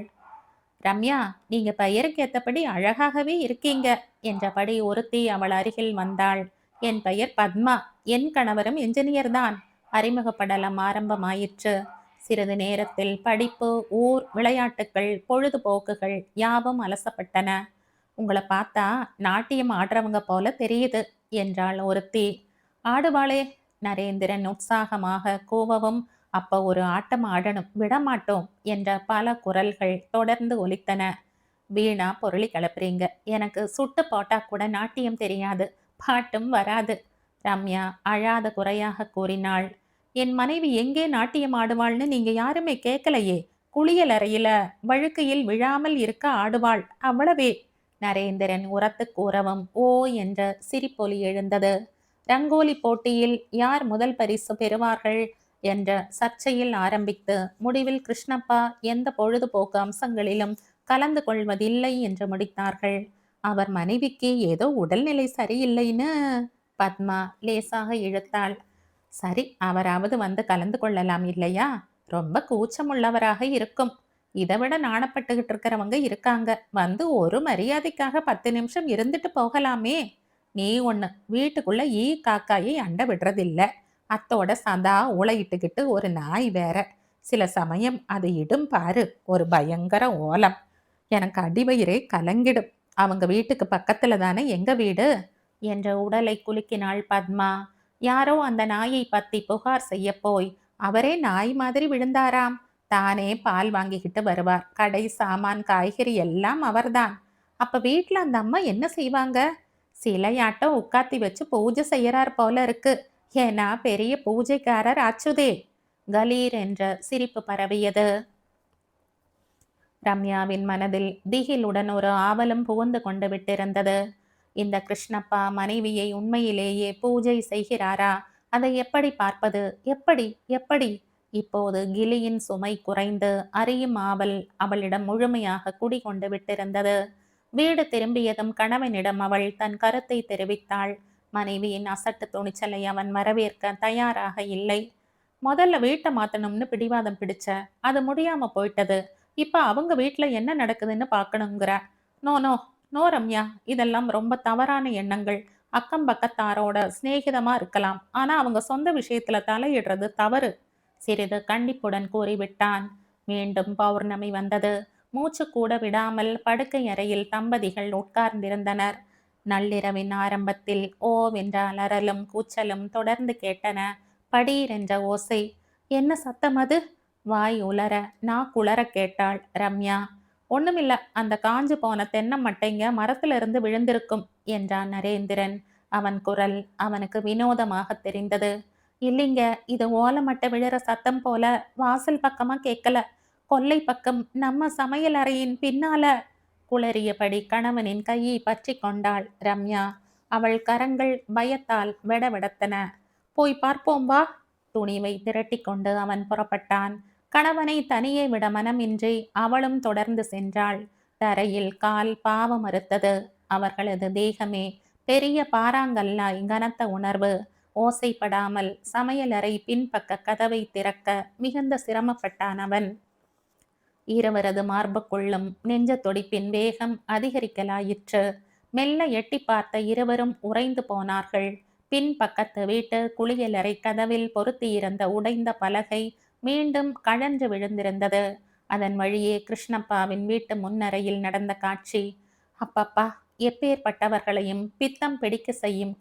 ரம்யா, நீங்க பெயருக்கு ஏத்தபடி அழகாகவே இருக்கீங்க என்றபடி ஒருத்தி அவள் அருகில் வந்தாள். என் பெயர் பத்மா, என் கணவரும் என்ஜினியர் தான். அறிமுகப்படலம் ஆரம்பமாயிற்று. சிறிது நேரத்தில் படிப்பு, ஊர், விளையாட்டுக்கள், பொழுதுபோக்குகள் யாவும் அலசப்பட்டன. உங்களை பார்த்தா நாட்டியம் ஆடுறவங்க போல தெரியுது என்றாள் ஒருத்தி. ஆடுவாளே, நரேந்திரன் உற்சாகமாக கூவவும், அப்ப ஒரு ஆட்டம் ஆடணும், விடமாட்டோம் என்ற பல குரல்கள் தொடர்ந்து ஒலித்தன. வீணா பொருளி கிளப்புறீங்க, எனக்கு சுட்டு போட்டா கூட நாட்டியம் தெரியாது, பாட்டும் வராது, ரம்யா அழாத குறையாக கூறினாள். என் மனைவி எங்கே நாட்டியம் ஆடுவாள்னு நீங்க யாருமே கேட்கலையே. குளியல் அறையில வழுக்கையில் விழாமல் இருக்க ஆடுவாள், அவ்வளவே நரேந்திரன் உரத்து கூறவும் ஓ என்ற சிரிப்பொலி எழுந்தது. ரங்கோலி போட்டியில் யார் முதல் பரிசு பெறுவார்கள் என்ற சர்ச்சையில் ஆரம்பித்து முடிவில் கிருஷ்ணப்பா எந்த பொழுதுபோக்கு அம்சங்களிலும் கலந்து கொள்வதில்லை என்று முடித்தார்கள். அவர் மனைவிக்கு ஏதோ உடல்நிலை சரியில்லைன்னு பத்மா லேசாக இழுத்தாள். சரி, அவராவது வந்து கலந்து கொள்ளலாம் இல்லையா? ரொம்ப கூச்சமுள்ளவராக இருக்கும். இதை விட நாணப்பட்டுக்கிட்டு இருக்கிறவங்க இருக்காங்க. வந்து ஒரு மரியாதைக்காக 10 நிமிஷம் இருந்துட்டு போகலாமே. நீ ஒண்ணு, வீட்டுக்குள்ள ஈ காக்காயை அண்ட விடுறதில்ல. அத்தோட சதா ஊளையிட்டுக்கிட்டு ஒரு நாய் வேற. சில சமயம் அது இடும் பாரு, ஒரு பயங்கர ஓலம். எனக்கு அடிவயிறே கலங்கிடும். அவங்க வீட்டுக்கு பக்கத்துல தானே எங்க வீடு என்ற உடலை குலுக்கினாள் பத்மா. யாரோ அந்த நாயை பத்தி புகார் செய்ய போய் அவரே நாய் மாதிரி விழுந்தாராம். தானே பால் வாங்கிக்கிட்டு வருவார். கடை சாமான் காய்கறி எல்லாம் அவர்தான். அப்ப வீட்டுல அந்த அம்மா என்ன செய்வாங்க? சிலையாட்டம் உட்காத்தி வச்சு பூஜை செய்யறார் போல இருக்கு. ஏன்னா பெரிய பூஜைக்காரர் ஆச்சுதே. கலீர் என்ற சிரிப்பு பரவியது. ரம்யாவின் மனதில் திகிலுடன் ஒரு ஆவலும் புகுந்து கொண்டு விட்டிருந்தது. இந்த கிருஷ்ணப்பா மனைவியை உண்மையிலேயே பூஜை செய்கிறாரா? அதை எப்படி பார்ப்பது? எப்படி எப்படி? இப்போது கிளியின் சுமை குறைந்து அறியும் ஆவல் அவளிடம் முழுமையாக குடிகொண்டு விட்டிருந்தது. வீடு திரும்பியதும் கணவனிடம் அவள் தன் கருத்தை தெரிவித்தாள். மனைவியின் அசட்டு துணிச்சலை அவன் வரவேற்க தயாராக இல்லை. முதல்ல வீட்டை மாத்தணும்னு பிடிவாதம் பிடிச்ச, அது முடியாம போயிட்டது. இப்ப அவங்க வீட்டுல என்ன நடக்குதுன்னு பார்க்கணுங்கிற. நோ நோ நோ ரம்யா, இதெல்லாம் ரொம்ப தவறான எண்ணங்கள். அக்கம் பக்கத்தாரோட சிநேகிதமா இருக்கலாம், ஆனா அவங்க சொந்த விஷயத்துல தலையிடுறது தவறு. சிறிது கண்டிப்புடன் கூறிவிட்டான். மீண்டும் பௌர்ணமி வந்தது. மூச்சு கூட விடாமல் படுக்கை அறையில் தம்பதிகள் உட்கார்ந்திருந்தனர். நள்ளிரவின் ஆரம்பத்தில் ஓவென்ற அலறலும் கூச்சலும் தொடர்ந்து கேட்டன. படீர் என்ற ஓசை. என்ன சத்தம் அது? வாய் உலர குளற கேட்டாள் ரம்யா. ஒண்ணுமில்ல, அந்த காஞ்சு போன தென்னை மட்டைங்க மரத்துல இருந்து விழுந்திருக்கும் என்றான் நரேந்திரன். அவன் குரல் அவனுக்கு வினோதமாக தெரிந்தது. இல்லைங்க, இது ஓலமட்டை விழுற சத்தம் போல வாசல் பக்கமா கேட்கல. கொல்லை பக்கம் நம்ம சமையல் அறையின் பின்னால. குளறியபடி கணவனின் கையை பற்றி கொண்டாள் ரம்யா. அவள் கரங்கள் பயத்தால் வெடவெடத்தன. போய் பார்ப்போம் வா. துணிவை திரட்டி கொண்டு அவன் புறப்பட்டான். கணவனை தனியே விட மனமின்றி அவளும் தொடர்ந்து சென்றாள். தரையில் கால் பாவ மறுத்தது. அவர்களது தேகமே பெரிய பாறாங்கல்லாய் கனத்த உணர்வு. ஓசைப்படாமல் சமையலறை பின்பக்க கதவை திறக்க மிகுந்த சிரமப்பட்டான் அவன். இருவரது மார்புக்குள்ளும் நெஞ்ச துடிப்பின் வேகம் அதிகரிக்கலாயிற்று. மெல்ல எட்டி பார்த்த இருவரும் உறைந்து போனார்கள். பின்பக்கத்து வீட்டு குளியலறை கதவில் பொருத்தியிருந்த உடைந்த பலகை மீண்டும் கழன்று விழுந்திருந்தது. அதன் வழியே கிருஷ்ணப்பாவின் வீட்டு முன்னறையில் நடந்த காட்சி. அப்பப்பா, எப்பேற்பட்டவர்களையும் பித்தம் பிடிக்க செய்யும்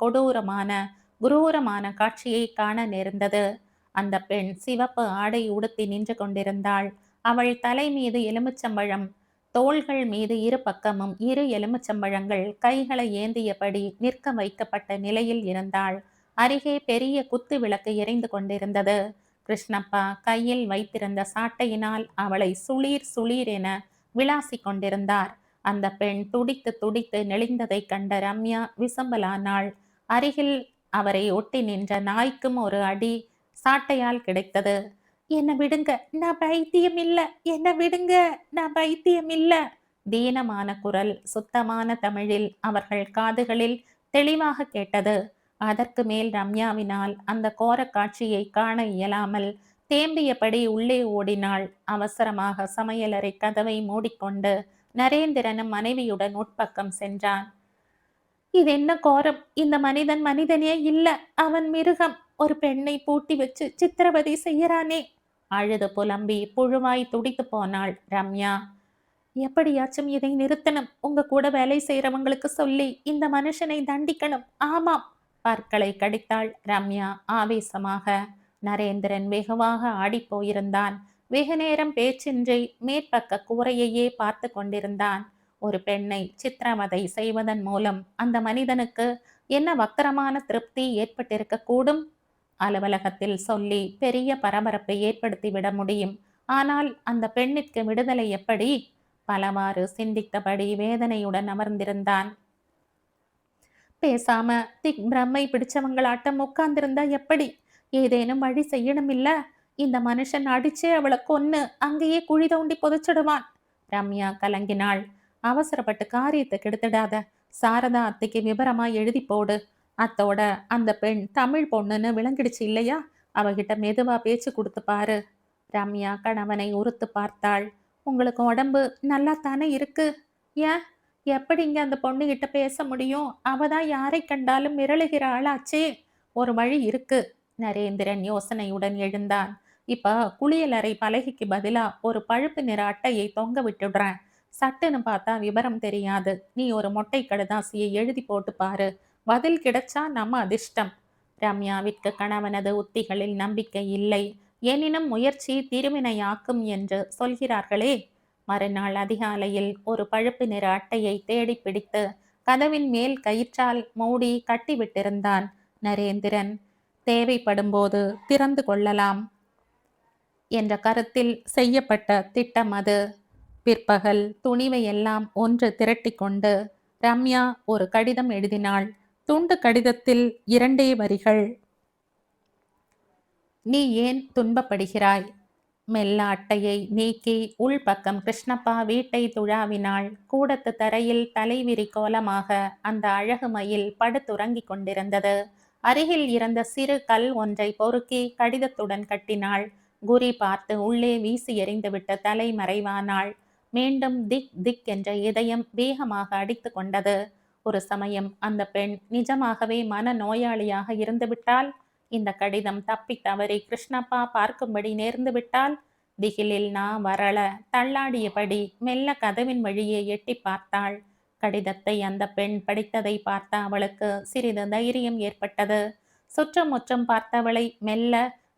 குரூரமான காட்சியை காண நேர்ந்தது. அந்த பெண் சிவப்பு ஆடை உடுத்தி நின்று கொண்டிருந்தாள். அவள் தலை மீது எலுமிச்சம்பழம், தோள்கள் மீது இரு பக்கமும் 2 எலுமிச்சம்பழங்கள் கைகளை ஏந்தியபடி நிற்க வைக்கப்பட்ட நிலையில் இருந்தாள். அருகே பெரிய குத்து விளக்கு எரிந்து கொண்டிருந்தது. கிருஷ்ணப்பா கையில் வைத்திருந்த சாட்டையினால் அவளை சுளீர் சுளீர் என விளாசி கொண்டிருந்தார். அந்த பெண் துடித்து துடித்து நெளிந்ததை கண்ட ரம்யா விசம்பலானாள். அருகில் அவரை ஒட்டி நின்ற நாய்க்கும் ஒரு அடி சாட்டையால் கிடைத்தது. என்ன விடுங்க, நான் பைத்தியம் இல்ல, என்ன விடுங்க, நான் பைத்தியம் இல்ல. தீனமான குரல் சுத்தமான தமிழில் அவர்கள் காதுகளில் தெளிவாக கேட்டது. அதற்கு மேல் ரம்யாவினால் அந்த கோர காட்சியை காண இயலாமல் தேம்பியபடி உள்ளே ஓடினாள். அவசரமாக சமையலறை கதவை மூடிக்கொண்டு நரேந்திரனும் மனைவியுடன் உட்பக்கம் சென்றான். இது என்ன கோரம்? இந்த மனிதன் மனிதனே இல்ல, அவன் மிருகம். ஒரு பெண்ணை பூட்டி வச்சு சித்திரவதை செய்யறானே. அழுது புலம்பி புழுவாய் துடித்து போனாள் ரம்யா. எப்படியாச்சும் இதை நிறுத்தணும். உங்க கூட வேலை செய்யறவங்களுக்கு சொல்லி இந்த மனுஷனை தண்டிக்கணும். ஆமாம். பற்களை கடித்தாள் ரம்யா ஆவேசமாக. நரேந்திரன் வெகுவாக ஆடிப்போயிருந்தான். வெகு நேரம் பேச்சின்றி மேற்பக்க கூரையையே பார்த்து கொண்டிருந்தான். ஒரு பெண்ணை சித்திரவதை செய்வதன் மூலம் அந்த மனிதனுக்கு என்ன வக்கரமான திருப்தி ஏற்பட்டிருக்க கூடும்? அலுவலகத்தில் சொல்லி பெரிய பரபரப்பை ஏற்படுத்தி விட முடியும். ஆனால் அந்த பெண்ணிற்கு விடுதலை எப்படி? பலவாறு சிந்தித்தபடி வேதனையுடன் அமர்ந்திருந்தான். பேசாம திக் பிரம்மை பிடிச்சவங்களாட்டம் உட்கார்ந்திருந்தா எப்படி? ஏதேனும் வழி செய்யணும் இல்ல? இந்த மனுஷன் அடிச்சே அவளை கொன்னு அங்கேயே குழி தோண்டி புதைச்சிடுவான். ரம்யா கலங்கினாள். அவசரப்பட்டு காரியத்தை கெடுத்துடாத. சாரதா அத்தைக்கு விபரமா எழுதி போடு. அத்தோட அந்த பெண் தமிழ் பொண்ணுன்னு விளங்கிடுச்சு இல்லையா? அவகிட்ட மெதுவா பேச்சு கொடுத்து பாரு. ரம்யா கணவனை உறுத்து பார்த்தாள். உங்களுக்கு உடம்பு நல்லா தானே இருக்கு? ஏன் எப்படிங்க அந்த பொண்ணுகிட்ட பேச முடியும்? அவ தான் யாரை கண்டாலும் மிரளுகிற ஆளாச்சே. ஒரு வழி இருக்கு. நரேந்திரன் யோசனையுடன் எழுந்தான். இப்ப குளியலறை பலகைக்கு பதிலா ஒரு பழுப்பு நிற அட்டையை தொங்க விட்டுடுறேன். சட்டுன்னு பார்த்தா விவரம் தெரியாது. நீ ஒரு மொட்டை கடுதாசியை எழுதி போட்டு பாரு. பதில் கிடைச்சா நம்ம அதிர்ஷ்டம். ரம்யாவிற்கு கணவனது உத்திகளில் நம்பிக்கை இல்லை. எனினும் முயற்சி திருவினையாக்கும் என்று சொல்கிறார்களே. மறுநாள் அதிகாலையில் ஒரு பழுப்பு நிற அட்டையை தேடி பிடித்து கதவின் மேல் கயிற்றால் மூடி கட்டிவிட்டிருந்தான் நரேந்திரன். தேவைப்படும்போது திறந்து கொள்ளலாம் என்ற கருத்தில் செய்யப்பட்ட திட்டம் அது. பிற்பகல் துணிவை எல்லாம் ஒன்று திரட்டி கொண்டு ரம்யா ஒரு கடிதம் எழுதினாள். துண்டு கடிதத்தில் 2 வரிகள். நீ ஏன் துன்பப்படுகிறாய்? மெல்ல அட்டையை நீக்கி உள்பக்கம் கிருஷ்ணப்பா வீட்டை துழாவினாள். கூடத்து தரையில் தலைவிரி கோலமாக அந்த அழகு மயில் படுத்துறங்கிக் கொண்டிருந்தது. அருகில் இருந்த சிறு கல் ஒன்றை பொறுக்கி கடிதத்துடன் கட்டினாள். குறி பார்த்து உள்ளே வீசி எறிந்துவிட்ட தலை மறைவானாள். மீண்டும் திக் திக் என்ற இதயம் வேகமாக அடித்து கொண்டது. ஒரு சமயம் அந்த பெண் நிஜமாகவே மன நோயாளியாக இருந்துவிட்டால், இந்த கடிதம் தப்பி தவறி கிருஷ்ணப்பா பார்க்கும்படி நேர்ந்து விட்டால், திகிலில் நான் வரள தள்ளாடியபடி மெல்ல கதவின் வழியே எட்டி பார்த்தாள். கடிதத்தை அந்த பெண் படித்ததை பார்த்த அவளுக்கு சிறிது தைரியம் ஏற்பட்டது. சுற்றமுற்றம் பார்த்தவளை மெல்ல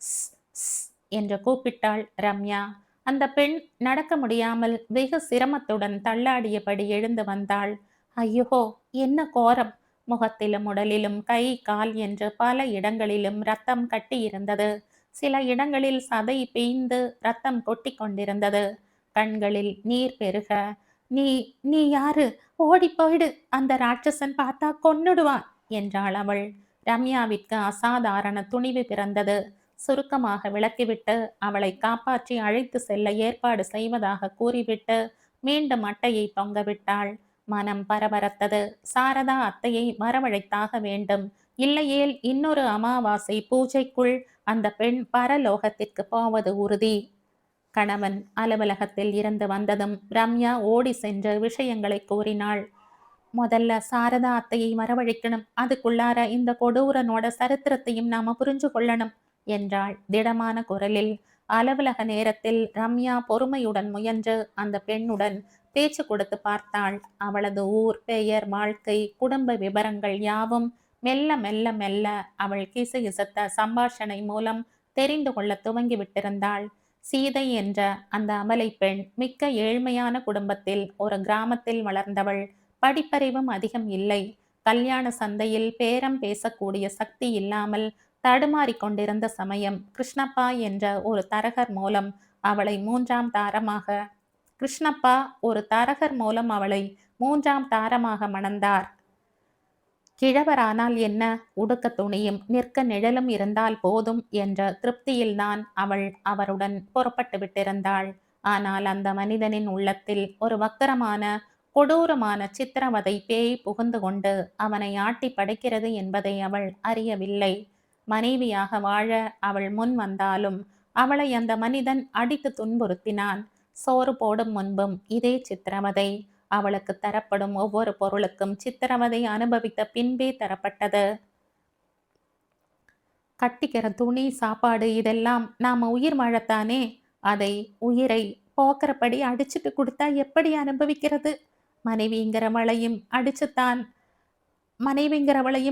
ஸ் ஸ் என்று கூப்பிட்டாள் ரம்யா. அந்த பெண் நடக்க முடியாமல் வெகு சிரமத்துடன் தள்ளாடியபடி எழுந்து வந்தாள். ஐயோ, என்ன கோரம்! முகத்திலும் உடலிலும் கை கால் என்று பல இடங்களிலும் ரத்தம் கட்டியிருந்தது. சில இடங்களில் சதை பீய்ந்து ரத்தம் கொட்டி கொண்டிருந்தது. கண்களில் நீர் பெருக, நீ நீ யாரு? ஓடி போயிடு, அந்த ராட்சசன் பார்த்தா கொன்னுடுவான் என்றாள் அவள். ரம்யாவிற்கு அசாதாரண துணிவு பிறந்தது. சுருக்கமாக விளக்கிவிட்டு அவளை காப்பாற்றி அழைத்து செல்ல ஏற்பாடு செய்வதாக கூறிவிட்டு மீண்டும் அட்டையை தொங்கவிட்டாள். மனம் பரபரத்தது. சாரதா அத்தையை வரவழைத்தாக வேண்டும். இல்லையேல் இன்னொரு அமாவாசை பூஜைக்குள் அந்த பெண் பரலோகத்திற்கு போவது உறுதி. கணவன் அலுவலகத்தில் இருந்து வந்ததும் ரம்யா ஓடி சென்று விஷயங்களை கூறினாள். முதல்ல சாரதா அத்தையை வரவழைக்கணும். அதுக்குள்ளார இந்த கொடூரனோட சரித்திரத்தையும் நாம புரிஞ்சு கொள்ளணும் என்றாள் திடமான குரலில். அலுவலக நேரத்தில் ரம்யா பொறுமையுடன் முயன்று அந்த பெண்ணுடன் பேச்சு கொடுத்து பார்த்தாள். அவளது ஊர், பெயர், வாழ்க்கை, குடும்ப விவரங்கள் யாவும் மெல்ல மெல்ல மெல்ல அவள் கிசுகிசுத்த சம்பாஷணை மூலம் தெரிந்து கொள்ள துவங்கி விட்டிருந்தாள். சீதை என்ற அந்த அமலை பெண் மிக்க ஏழ்மையான குடும்பத்தில் ஒரு கிராமத்தில் வளர்ந்தவள். படிப்பறிவும் அதிகம் இல்லை. கல்யாண சந்தையில் பேரம் பேசக்கூடிய சக்தி இல்லாமல் தடுமாறி கொண்டிருந்த சமயம் கிருஷ்ணப்பா என்ற ஒரு தரகர் மூலம் அவளை மூன்றாம் தாரமாக மணந்தார். கிழவரானால் என்ன, உடுக்க துணியும் நிற்க நிழலும் இருந்தால் போதும் என்ற திருப்தியில்தான் அவள் அவருடன் புறப்பட்டு விட்டிருந்தாள். ஆனால் அந்த மனிதனின் உள்ளத்தில் ஒரு வக்கரமான கொடூரமான சித்திரவதை பேய் புகுந்து கொண்டு அவனை ஆட்டி படைக்கிறது என்பதை அவள் அறியவில்லை. மனைவியாக வாழ அவள் முன் வந்தாலும் அவளை அந்த மனிதன் அடித்து துன்புறுத்தினான். சோறு போடும் முன்பும் இதே சித்திரவதை. அவளுக்கு தரப்படும் ஒவ்வொரு பொருளுக்கும் சித்திரவதை அனுபவித்த பின்பே தரப்பட்டது. கட்டிக்கிற துணி, சாப்பாடு இதெல்லாம் நாம உயிர் வாழத்தானே. அதை, உயிரை போக்குறபடி அடிச்சுட்டு கொடுத்தா எப்படி அனுபவிக்கிறது? மனைவிங்கிறவளையும்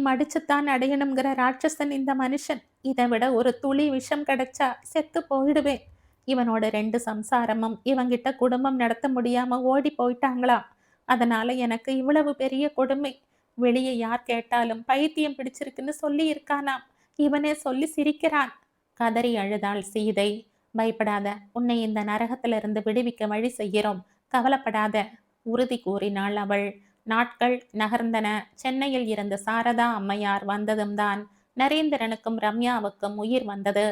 அடிச்சுத்தான் அடையணுங்கிற ராட்சசன் இந்த மனுஷன். இதை விட ஒரு துளி விஷம் கிடைச்சா செத்து போயிடுவேன். இவனோட 2 சம்சாரமும் இவங்கிட்ட குடும்பம் நடத்த முடியாம ஓடி போயிட்டாங்களாம். அதனால எனக்கு இவ்வளவு பெரிய கொடுமை. வெளியே யார் கேட்டாலும் பைத்தியம் பிடிச்சிருக்குன்னு சொல்லி இருக்கானாம். இவனே சொல்லி சிரிக்கிறான். கதறி அழுதாள் சீதை. பயப்படாத, உன்னை இந்த நரகத்திலிருந்து விடுவிக்க வழி செய்கிறோம். கவலைப்படாத, உறுதி கூறினாள் அவள். நாட்கள் நகர்ந்தன. சென்னையில் இருந்து சாரதா அம்மையார் வந்ததும் தான் நரேந்திரனுக்கும் ரம்யாவுக்கும் உயிர் வந்தது.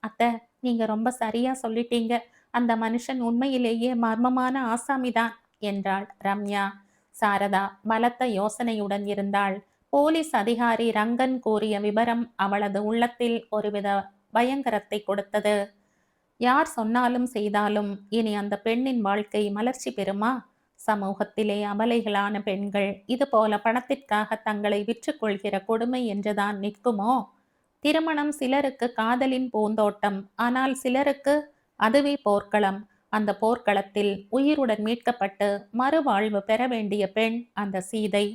அத்தை, நீங்க ரொம்ப சரியா சொல்லிட்டீங்க. அந்த மனுஷன் உண்மையிலேயே மர்மமான ஆசாமிதான் என்றாள் ரம்யா. சாரதா பலத்த யோசனையுடன் இருந்தாள். போலீஸ் அதிகாரி ரங்கன் கூறிய விபரம் அவளது உள்ளத்தில் ஒருவித பயங்கரத்தை கொடுத்தது. யார் சொன்னாலும் செய்தாலும் இனி அந்த பெண்ணின் வாழ்க்கை மலர்ச்சி பெறுமா? சமூகத்திலே அபலைகளான பெண்கள் இதுபோல பணத்திற்காக தங்களை விற்றுக்கொள்கிற கொடுமை என்றுதான் நிற்குமோ? திருமணம் சிலருக்கு காதலின் பூந்தோட்டம், ஆனால் சிலருக்கு அதுவே போர்க்களம். அந்த போர்க்களத்தில் உயிருடன் மீட்கப்பட்டு மறுவாழ்வு பெற வேண்டிய பெண் அந்த சீதை.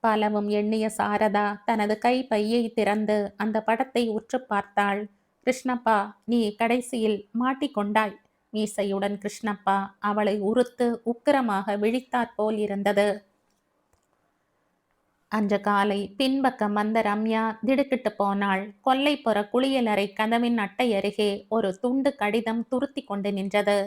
பலவும் எண்ணிய சாரதா தனது கை பையை திறந்து அந்த படத்தை உற்று பார்த்தாள். கிருஷ்ணப்பா, நீ கடைசியில் மாட்டிக்கொண்டாய். மீசையுடன் கிருஷ்ணப்பா அவளை உறுத்து உக்கிரமாக விழித்தாற்போல் இருந்தது. அன்று காலை பின்பக்கம் வந்த ரம்யா திடுக்கிட்டு போனாள். கொல்லைப்புற குளியலறை கதவின் அட்டை அருகே ஒரு துண்டு கடிதம் துருத்தி கொண்டு நின்றது.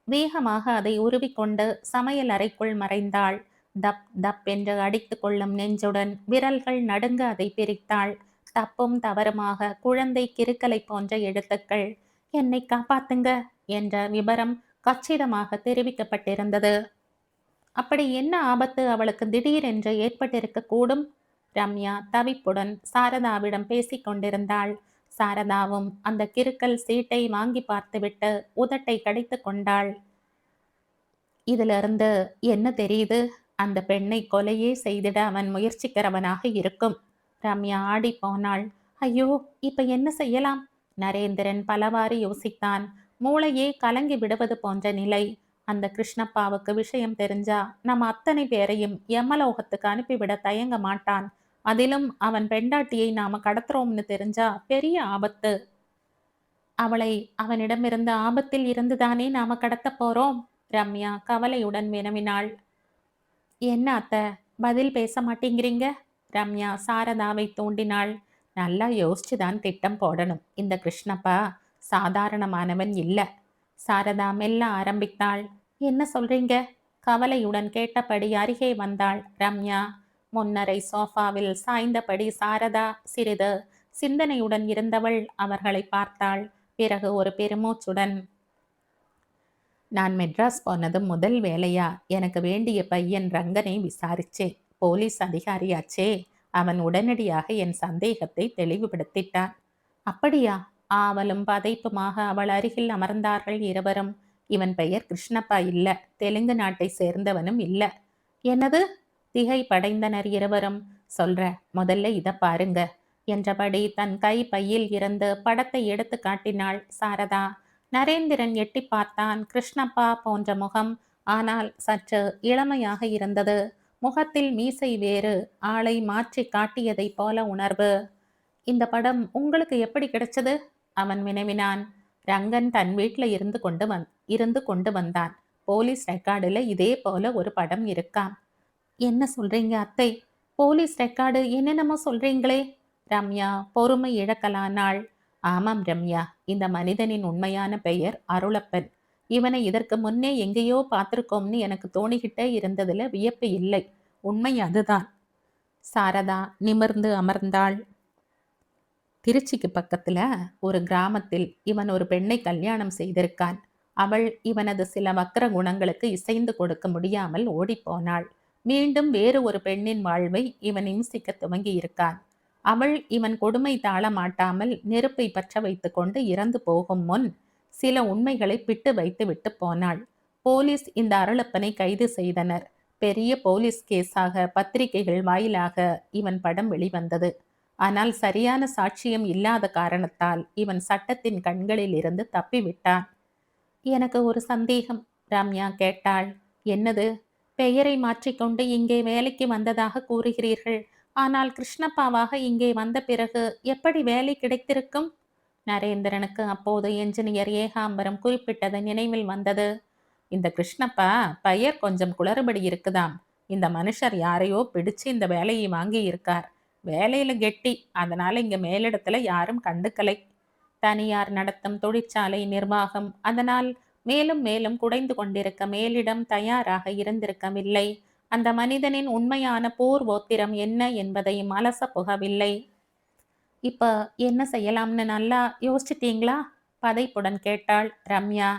வேகமாக அதை உருவிக்கொண்டு சமையல் அறைக்குள் மறைந்தாள். தப் தப் என்று அடித்து கொள்ளும் நெஞ்சுடன் விரல்கள் நடுங்க அதை பிரித்தாள். தப்பும் தவறுமாக குழந்தை கிறுக்கலை போன்ற எழுத்துக்கள். என்னை காப்பாத்துங்க என்ற விபரம் கச்சிதமாக தெரிவிக்கப்பட்டிருந்தது. அப்படி என்ன ஆபத்து அவளுக்கு திடீரென்று ஏற்பட்டிருக்க கூடும்? ரம்யா தவிப்புடன் சாரதாவிடம் பேசிக் கொண்டிருந்தாள். சாரதாவும் அந்த கிறுக்கல் சீட்டை வாங்கி பார்த்துவிட்டு உதட்டை கடித்து கொண்டாள். இதிலிருந்து என்ன தெரியுது? அந்த பெண்ணை கொலையே செய்திட அவன் முயற்சிக்கிறவனாக இருக்கும். ரம்யா ஆடி போனாள். ஐயோ, இப்ப என்ன செய்யலாம்? நரேந்திரன் பலவாறு யோசித்தான். மூளையே கலங்கி விடுவது போன்ற நிலை. அந்த கிருஷ்ணப்பாவுக்கு விஷயம் தெரிஞ்சா நம்ம அத்தனை பேரையும் யமலோகத்துக்கு அனுப்பிவிட தயங்க மாட்டான். அதிலும் அவன் பெண்டாட்டியை நாம கடத்துறோம்னு தெரிஞ்சா பெரிய ஆபத்து. அவளை அவனிடமிருந்து ஆபத்தில் இருந்துதானே நாம கடத்த போறோம்? ரம்யா கவலையுடன் வினவினாள். என்ன அத்தை, பதில் பேச மாட்டேங்கிறீங்க? ரம்யா சாரதாவை தூண்டினாள். நல்லா யோசிச்சுதான் திட்டம் போடணும். இந்த கிருஷ்ணப்பா சாதாரணமானவன் இல்ல. சாரதா மெல்ல ஆரம்பித்தாள். என்ன சொல்றீங்க? கவலையுடன் கேட்டபடி அருகே வந்தாள் ரம்யா. முன்னரை சோஃபாவில் சாய்ந்தபடி சாரதா சிறிது சிந்தனையுடன் இருந்தவள் அவர்களை பார்த்தாள். பிறகு ஒரு பெருமூச்சுடன், நான் மெட்ராஸ் போனது முதல் வேலையா எனக்கு வேண்டிய பையன் ரங்கனை விசாரிச்சேன். போலீஸ் அதிகாரியாச்சே. அவன் உடனடியாக என் சந்தேகத்தை தெளிவுபடுத்திட்டான். அப்படியா? ஆவலும் பதைப்புமாக அவள் அருகில் அமர்ந்தார்கள் இருவரும். இவன் பெயர் கிருஷ்ணப்பா இல்ல, தெலுங்கு நாட்டை சேர்ந்தவனும் இல்ல. என்னது? திகை படைந்தனர் இருவரும். சொல்ற, முதல்ல இத பாருங்க என்றபடி தன் கை பையில் இருந்து படத்தை எடுத்து காட்டினாள் சாரதா. நரேந்திரன் எட்டி பார்த்தான். கிருஷ்ணப்பா போன்ற முகம், ஆனால் சற்று இளமையாக இருந்தது. முகத்தில் மீசை வேறு, ஆளை மாற்றி காட்டியதைப் போல உணர்வு. இந்த படம் உங்களுக்கு எப்படி கிடைச்சது? அவன் வினவினான். ரங்கன் தன் வீட்டில் இருந்து கொண்டு வந்தான். போலீஸ் ரெக்கார்டுல இதே போல ஒரு படம் இருக்காம். என்ன சொல்றீங்க அத்தை? போலீஸ் ரெக்கார்டு என்னென்னமோ சொல்றீங்களே? ரம்யா பொறுமை இழக்கலானாள். ஆமாம் ரம்யா, இந்த மனிதனின் உண்மையான பெயர் அருளப்பன். இவனை இதற்கு முன்னே எங்கேயோ பார்த்திருக்கோம்னு எனக்கு தோணிக்கிட்டே இருந்ததுல வியப்பு இல்லை. உண்மை அதுதான். சாரதா நிமிர்ந்து அமர்ந்தாள். திருச்சிக்கு பக்கத்துல ஒரு கிராமத்தில் இவன் ஒரு பெண்ணை கல்யாணம் செய்திருக்கான். அவள் இவனது சில வக்கர குணங்களுக்கு இசைந்து கொடுக்க முடியாமல் ஓடிப்போனாள். மீண்டும் வேறு ஒரு பெண்ணின் வாழ்வை இவன் இம்சிக்க துவங்கி இருக்கான். அவள் இவன் கொடுமை தாழ மாட்டாமல் நெருப்பை பற்ற வைத்து கொண்டு இறந்து போகும் முன் சில உண்மைகளை பிட்டு வைத்து விட்டு போனாள். போலீஸ் இந்த அருளப்பனை கைது செய்தனர். பெரிய போலீஸ் கேஸாக பத்திரிகைகள் வாயிலாக இவன் படம் வெளிவந்தது. ஆனால் சரியான சாட்சியம் இல்லாத காரணத்தால் இவன் சட்டத்தின் கண்களில் இருந்து தப்பிவிட்டான். எனக்கு ஒரு சந்தேகம், ரம்யா கேட்டாள். என்னது? பெயரை மாற்றிக்கொண்டு இங்கே வேலைக்கு வந்ததாக கூறுகிறீர்கள். ஆனால் கிருஷ்ணப்பாவாக இங்கே வந்த பிறகு எப்படி வேலை கிடைத்திருக்கும்? நரேந்திரனுக்கு அப்போது என்ஜினியர் ஏகாம்பரம் குறிப்பிட்டது நினைவில் வந்தது. இந்த கிருஷ்ணப்பா பெயர் கொஞ்சம் குளறுபடி இருக்குதாம். இந்த மனுஷர் யாரையோ பிடிச்சு இந்த வேலையை வாங்கி இருக்கார். வேலையில கெட்டி, அதனால இங்க மேலிடத்துல யாரும் கண்டுக்கலை. தனியார் நடத்தும் தொழிற்சாலை நிர்வாகம், அதனால் மேலும் மேலும் குடைந்து கொண்டிருக்க மேலிடம் தயாராக இருந்திருக்கவில்லை. அந்த மனிதனின் உண்மையான பூர்வோத்திரம் என்ன என்பதையும் அலச புகவில்லை. இப்ப என்ன செய்யலாம்னு நல்லா யோசிச்சிட்டீங்களா? பதைப்புடன் கேட்டாள் ரம்யா.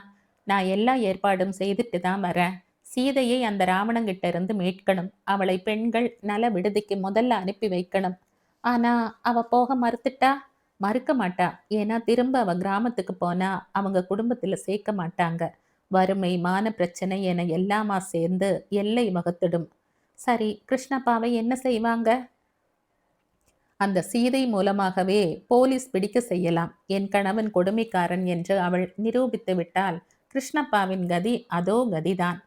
நான் எல்லா ஏற்பாடும் செய்துட்டு தான் வரேன். சீதையை அந்த ராவணங்கிட்ட இருந்து மீட்கணும். அவளை பெண்கள் நல விடுதிக்கு முதல்ல அனுப்பி வைக்கணும். ஆனா அவ போக மறுத்துட்டா? மறுக்க மாட்டா. ஏன்னா திரும்ப அவ கிராமத்துக்கு போனா அவங்க குடும்பத்துல சேர்க்க மாட்டாங்க. வறுமை, மான பிரச்சனை என எல்லாமா சேர்ந்து எல்லை வகுத்திடும். சரி, கிருஷ்ணப்பாவை என்ன செய்வாங்க? அந்த சீதை மூலமாகவே போலீஸ் பிடிக்க செய்யலாம். என் கணவன் கொடுமைக்காரன் என்று அவள் நிரூபித்து விட்டால் கிருஷ்ணப்பாவின் கதி அதோ கதிதான்.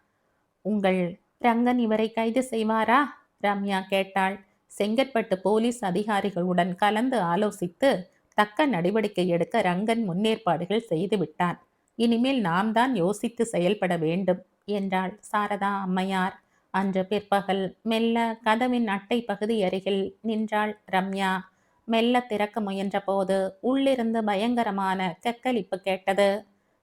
உங்கள் ரங்கன் இவரை கைது செய்வாரா? ரம்யா கேட்டாள். செங்கற்பட்டு போலீஸ் அதிகாரிகளுடன் கலந்து ஆலோசித்து தக்க நடவடிக்கை எடுக்க ரங்கன் முன்னேற்பாடுகள் செய்து விட்டான். இனிமேல் நாம் தான் யோசித்து செயல்பட வேண்டும் என்றாள் சாரதா அம்மையார். அன்று பிற்பகல் மெல்ல கதவின் அட்டை பகுதி அருகில் நின்றாள் ரம்யா. மெல்ல திறக்க முயன்ற போது உள்ளிருந்து பயங்கரமான கெக்கலிப்பு கேட்டது.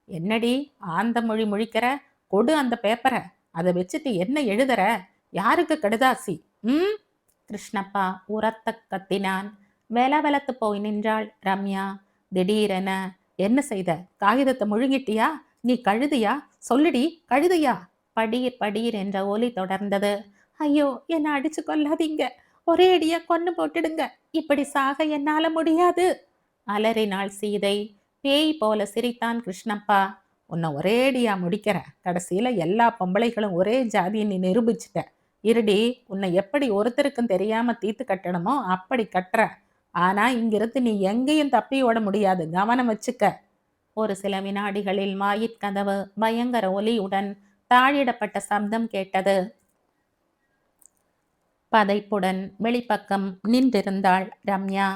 என்னடி ஆந்த மொழி முழிக்கிற? கொடு அந்த பேப்பரை. அதை வச்சுட்டு என்ன எழுதுற? யாருக்கு கடுதாசி? கிருஷ்ணப்பா உரத்த கத்தினான். வெலவெலத்து போய் நின்றாள் ரம்யா. திடீரென என்ன செய்த? காகிதத்தை முழுங்கிட்டியா? நீ கழுதியா? சொல்லுடி, கழுதியா? படீர் படீர் என்ற ஒலி தொடர்ந்தது. ஐயோ, என்னை அடிச்சு கொல்லாதீங்க, ஒரே அடியா கொன்னு போட்டுடுங்க, இப்படி சாக என்னால முடியாது அலறினாள் சீதை. பேய் போல சிரித்தான் கிருஷ்ணப்பா. உன்னை ஒரேடியா முடிக்கிற, கடைசியில எல்லா பொம்பளைகளும் ஒரே ஜாதியை நிரூபிச்சுட்ட. இருடி, உன்னை எப்படி ஒருத்தருக்கும் தெரியாம தீத்து கட்டணுமோ அப்படி கட்டுற. ஆனா இங்கிருந்து நீ எங்கேயும் தப்பி ஓட முடியாது, கவனம் வச்சுக்க. ஒரு சில வினாடிகளில் வாயிற்கதவு பயங்கர ஒலியுடன் தாழிடப்பட்ட சப்தம் கேட்டது. பதைப்புடன் வெளிப்பக்கம் நின்றிருந்தாள் ரம்யா.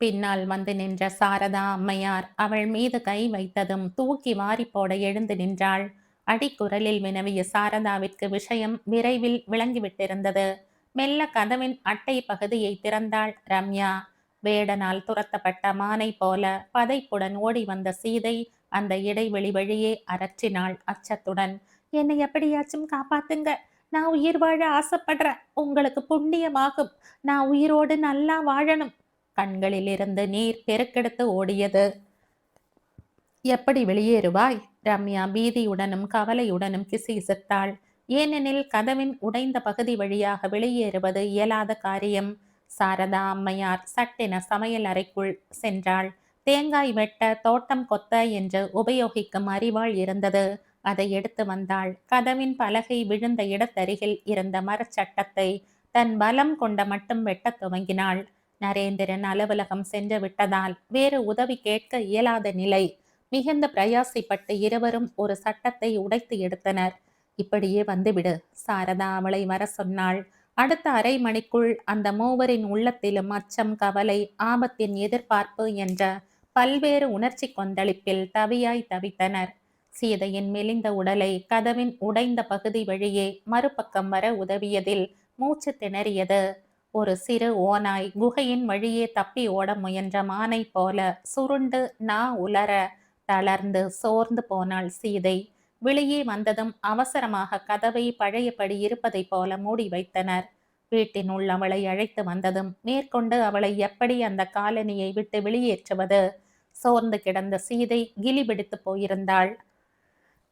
பின்னால் வந்து நின்ற சாரதா அம்மையார் அவள் மீது கை வைத்ததும் தூக்கி வாரி போட எழுந்து நின்றாள். அடிக்குரலில் வினவிய சாரதாவிற்கு விஷயம் விரைவில் விளங்கிவிட்டிருந்தது. மெல்ல கதவின் அட்டை பகுதியை திறந்தாள் ரம்யா. வேடனால் துரத்தப்பட்ட மானை போல பதைப்புடன் ஓடி வந்த சீதை அந்த இடைவெளி வழியே அரற்றினாள் அச்சத்துடன். என்னை எப்படியாச்சும் காப்பாத்துங்க, நான் உயிர் வாழ ஆசைப்படுறேன், உங்களுக்கு புண்ணியமாகும், நான் உயிரோடு நல்லா வாழணும். கண்களில் இருந்து நீர் பெருக்கெடுத்து ஓடியது. எப்படி வெளியேறுவாய்? ரம்யா பீதியுடனும் கவலையுடனும் கிசுகிசுத்தாள். ஏனெனில் கதவின் உடைந்த பகுதி வழியாக வெளியேறுவது இயலாத காரியம். சாரதா அம்மையார் சட்டென சமையல் அறைக்குள் சென்றாள். தேங்காய் வெட்ட, தோட்டம் கொத்த என்று உபயோகிக்கும் அரிவாள் இருந்தது. அதை எடுத்து வந்தாள். கதவின் பலகை விழுந்த இடத்தருகில் இருந்த மரச்சட்டத்தை தன் பலம் கொண்ட மட்டும் வெட்டத் துவங்கினாள். நரேந்திரன் அலுவலகம் சென்று விட்டதால் வேறு உதவி கேட்க இயலாத நிலை. மிகுந்த பிரயாசைப்பட்டு இருவரும் ஒரு சட்டத்தை உடைத்து எடுத்தனர். இப்படியே வந்துவிடு, சாரதா அவளை வர சொன்னாள். அடுத்த அரை மணிக்குள் அந்த மூவரின் உள்ளத்திலும் அச்சம், கவலை, ஆபத்தின் எதிர்பார்ப்பு என்ற பல்வேறு உணர்ச்சி கொந்தளிப்பில் தவியாய் தவித்தனர். சீதையின் மெலிந்த உடலை கதவின் உடைந்த பகுதி வழியே மறுபக்கம் வர உதவியதில் மூச்சு திணறியது. ஒரு சிறு ஓநாய் குகையின் வழியே தப்பி ஓட முயன்ற மானை போல சுருண்டு நா உலர தளர்ந்து சோர்ந்து போனாள் சீதை. வெளியே வந்ததும் அவசரமாக கதவை பழையபடி இருப்பதை போல மூடி வைத்தனர். வீட்டினுள் அவளை அழைத்து வந்ததும் மேற்கொண்டு அவளை எப்படி அந்த காலனியை விட்டு வெளியேற்றுவது? சோர்ந்து கிடந்த சீதை கிலி பிடித்து போயிருந்தாள்.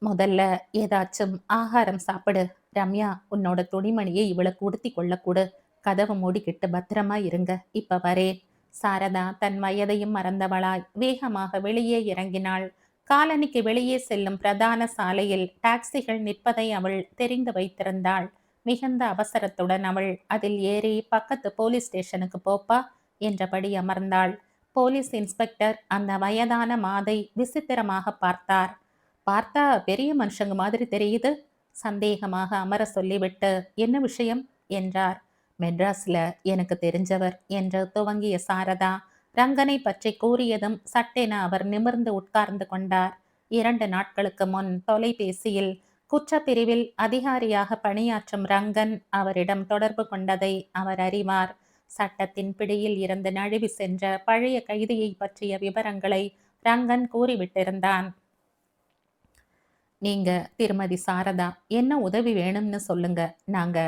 முதல்ல ஏதாச்சும் ஆகாரம் சாப்பிடு. ரம்யா, உன்னோட துணிமணியை இவளுக்கு உடுத்தி கொள்ளக்கூடு. கதவு மூடிக்கிட்டு பத்திரமா இருங்க, இப்ப வரேன். சாரதா தன் வயதையும் மறந்தவளாய் வேகமாக வெளியே இறங்கினாள். காலனிக்கு வெளியே செல்லும் பிரதான சாலையில் டாக்ஸிகள் நிற்பதை அவள் தெரிந்து வைத்திருந்தாள். மிகுந்த அவசரத்துடன் அவள் அதில் ஏறி பக்கத்து போலீஸ் ஸ்டேஷனுக்கு போப்பா என்றபடி அமர்ந்தாள். போலீஸ் இன்ஸ்பெக்டர் அந்த வயதான மாதை விசித்திரமாக பார்த்தார். பார்த்தா பெரிய மனுஷங்க மாதிரி தெரியுது. சந்தேகமாக அமர சொல்லிவிட்டு என்ன விஷயம் என்றார். மெட்ராஸ்ல எனக்கு தெரிஞ்சவர் என்று துவங்கிய சாரதா ரங்கனை பற்றி கூறியதும் சட்டென அவர் நிமிர்ந்து உட்கார்ந்து கொண்டார். 2 நாட்களுக்கு முன் தொலைபேசியில் குற்றப்பிரிவில் அதிகாரியாக பணியாற்றும் ரங்கன் அவரிடம் தொடர்பு கொண்டதை அவர் அறிவார். சட்டத்தின் பிடியில் இருந்து நழுவி சென்ற பழைய கைதியை பற்றிய விவரங்களை ரங்கன் கூறிவிட்டிருந்தான். நீங்க திருமதி சாரதா என்ன உதவி வேணும்னு சொல்லுங்க, நாங்க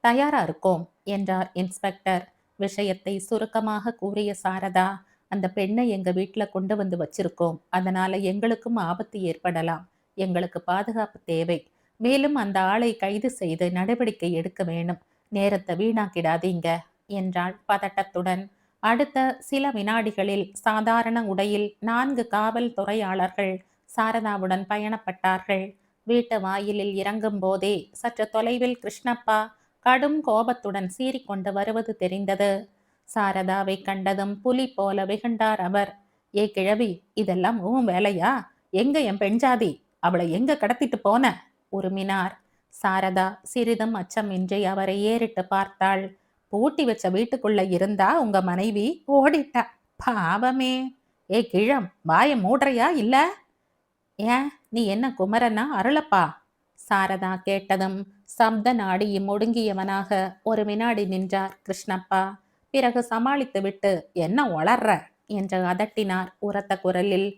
தயாரா இருக்கோம் என்றார் இன்ஸ்பெக்டர். விஷயத்தை சுருக்கமாக கூறிய சாரதா, அந்த பெண்ணை எங்க வீட்ல கொண்டு வந்து வச்சிருக்கோம். அதனால எங்களுக்கும் ஆபத்து ஏற்படலாம். எங்களுக்கு பாதுகாப்பு தேவை. மேலும் அந்த ஆளை கைது செய்து நடவடிக்கை எடுக்க வேணும். நேரத்தை வீணாக்கிடாதீங்க என்றாள் பதட்டத்துடன். அடுத்த சில வினாடிகளில் சாதாரண உடையில் 4 காவல்துறையாளர்கள் சாரதாவுடன் பயணப்பட்டார்கள். வீட்டு வாயிலில் இறங்கும் போதே சற்று தொலைவில் கிருஷ்ணப்பா கடும் கோபத்துடன் சீறிக்கொண்டு வருவது தெரிந்தது. சாரதாவை கண்டதும் புலி போல வெகுண்டார் அவர். ஏ கிழவி, இதெல்லாம் உன் வேலையா? எங்க என் பெண்ஜாதி? அவளை எங்க கடத்திட்டு போன? உருமினார். சாரதா சிறிதும் அச்சமின்றி அவரை ஏறிட்டு பார்த்தாள். பூட்டி வச்ச வீட்டுக்குள்ள இருந்தா உங்க மனைவி ஓடிட்டா. பாவமே. ஏ கிழம், வாய மூடுறையா இல்ல? ஏன், நீ என்ன குமரனா அருளப்பா? சாரதா கேட்டதும் சப்த நாடியும் ஒடுங்கியவனாக ஒரு வினாடி நின்றார் கிருஷ்ணப்பா. பிறகு சமாளித்து விட்டு, என்ன ஒளர்ற என்று அதட்டினார் உரத்த குரலில்.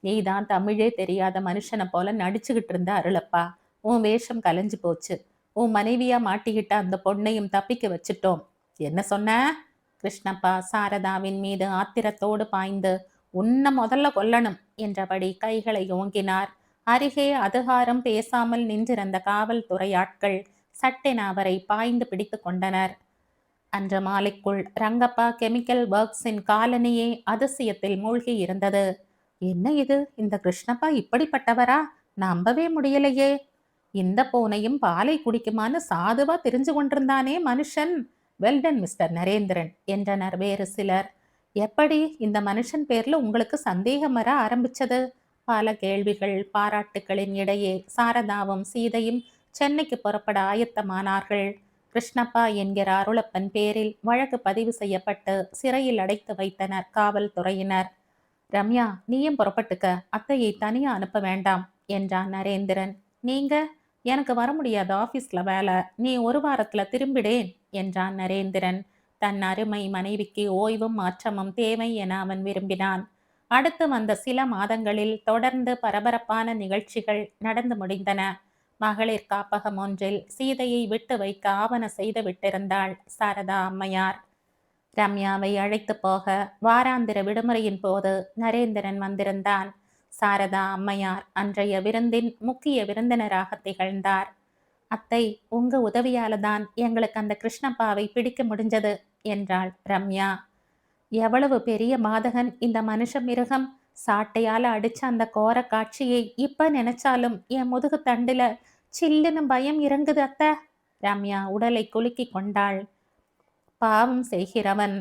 நீதான் தமிழே தெரியாத மனுஷனை போல நடிச்சுக்கிட்டு இருந்த அருளப்பா. உன் வேஷம் கலைஞ்சு போச்சு. உன் மனைவியா மாட்டிக்கிட்ட அந்த பொண்ணையும் தப்பிக்க வச்சுட்டோம். என்ன சொன்ன? கிருஷ்ணப்பா சாரதாவின் மீது ஆத்திரத்தோடு பாய்ந்து, உன்னை முதல்ல கொல்லணும் என்றபடி கைகளை ஓங்கினார். அருகே அதுகாரம் பேசாமல் நின்றிருந்த காவல்துறை ஆட்கள் சட்டென அவரை பாய்ந்து பிடித்து கொண்டனர். அன்று மாலைக்குள் ரங்கப்பா கெமிக்கல் ஒர்க்ஸின் காலனியே அதிசயத்தில் மூழ்கி இருந்தது. என்ன இது, இந்த கிருஷ்ணப்பா இப்படிப்பட்டவரா? நம்பவே முடியலையே. இந்த பூனையும் பாலை குடிக்குமான்னு சாதுவா தெரிஞ்சு கொண்டிருந்தானே மனுஷன். வெல்டன் மிஸ்டர் நரேந்திரன் என்றனர் வேறு சிலர். எப்படி இந்த மனுஷன் பேர்ல உங்களுக்கு சந்தேகம் வர ஆரம்பிச்சது? பல கேள்விகள் பாராட்டுகளின் இடையே சாரதாவும் சீதையும் சென்னைக்கு புறப்பட ஆயத்தமானார்கள். கிருஷ்ணப்பா என்கிற அருளப்பன் பேரில் வழக்கு பதிவு செய்யப்பட்டு சிறையில் அடைத்து வைத்தனர் காவல்துறையினர். ரம்யா, நீயும் புறப்பட்டுக்க, அத்தையை தனியா அனுப்ப வேண்டாம் என்றான் நரேந்திரன். நீங்க? எனக்கு வர முடியாத ஆபீஸ்ல வேலை, நீ ஒரு வாரத்துல திரும்பிடேன் என்றான் நரேந்திரன். தன் அருமை மனைவிக்கு ஓய்வும் மாற்றமும் தேவை என அவன் விரும்பினான். அடுத்து வந்த சில மாதங்களில் தொடர்ந்து பரபரப்பான நிகழ்ச்சிகள் நடந்து முடிந்தன. மகளிர் காப்பகம் ஒன்றில் சீதையை விட்டு வைக்க ஆவண செய்து விட்டிருந்தாள் சாரதா அம்மையார். ரம்யாவை அழைத்து போக வாராந்திர விடுமுறையின் போது நரேந்திரன் வந்திருந்தான். சாரதா அம்மையார் அன்றைய விருந்தின் முக்கிய விருந்தினராக திகழ்ந்தார். அத்தை, உங்க உதவியால தான் எங்களுக்கு அந்த கிருஷ்ணப்பாவை பிடிக்க முடிஞ்சது என்றாள் ரம்யா. எவ்வளவு பெரிய மாதகன் இந்த மனுஷ மிருகம்! சாட்டையால அடிச்ச அந்த கோர காட்சியை இப்ப நினைச்சாலும் என் முதுகு தண்டுல சில்லுன்னு பயம் இறங்குது அத்த. ரம்யா உடலை குலுக்கி கொண்டாள். பாவம் செய்கிறவன்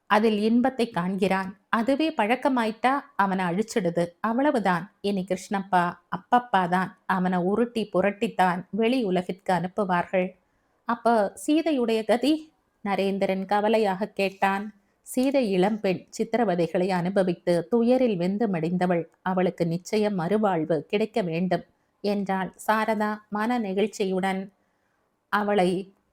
அதில் இன்பத்தை காண்கிறான். அதுவே பழக்கமாயிட்டா அவனை அழிச்சிடுது. அவ்வளவுதான். இனி கிருஷ்ணப்பா அப்பப்பா தான் அவனை உருட்டி புரட்டித்தான் வெளி உலகிற்கு அனுப்புவார்கள். அப்ப சீதையுடைய கதி? நரேந்திரன் கவலையாக கேட்டான். சீதை இளம்பெண், சித்திரவதைகளை அனுபவித்து துயரில் வெந்து மடிந்தவள். அவளுக்கு நிச்சயம் மறுவாழ்வு கிடைக்க வேண்டும் என்றாள் சாரதா மன நெகிழ்ச்சியுடன். அவளை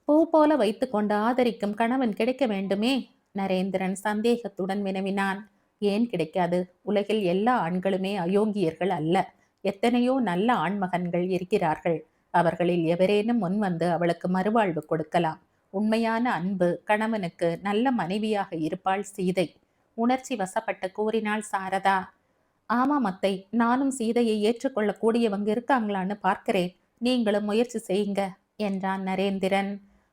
பூ போல வைத்து கொண்டு ஆதரிக்கும் கணவன் கிடைக்க வேண்டுமே? நரேந்திரன் சந்தேகத்துடன் வினவினான். ஏன் கிடைக்காது? உலகில் எல்லா ஆண்களுமே அயோக்கியர்கள் அல்ல. எத்தனையோ நல்ல ஆண்மகன்கள் இருக்கிறார்கள். அவர்களில் எவரேனும் முன் வந்து அவளுக்கு மறுவாழ்வு கொடுக்கலாம். உண்மையான அன்பு கணவனுக்கு நல்ல மனைவியாக இருப்பாள் சீதை. உணர்ச்சி வசப்பட்டு கூறினாள் சாரதா. ஆமாம் அத்தை, நானும் சீதையை ஏற்றுக்கொள்ளக்கூடியவங்க இருக்காங்களான்னு பார்க்கிறேன். நீங்களும் முயற்சி செய்யுங்க என்றான் நரேந்திரன்.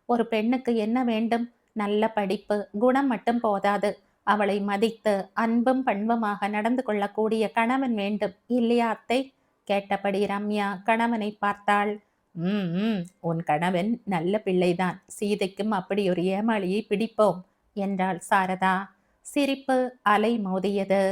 ஒரு பெண்ணுக்கு என்ன வேண்டும்? நல்ல படிப்பு, குணம் மட்டும் போதாது. அவளை மதித்து அன்பும் பண்புமாக நடந்து கொள்ளக்கூடிய கணவன் வேண்டும் இல்லையா அத்தை? கேட்டபடி ரம்யா கணவனை பார்த்தாள். உன் கணவன் நல்ல பிள்ளைதான். சீதைக்கும் அப்படி ஒரு ஏமாளியை பிடிப்போம் என்றாள் சாரதா. சிரிப்பு அலை மோதியது.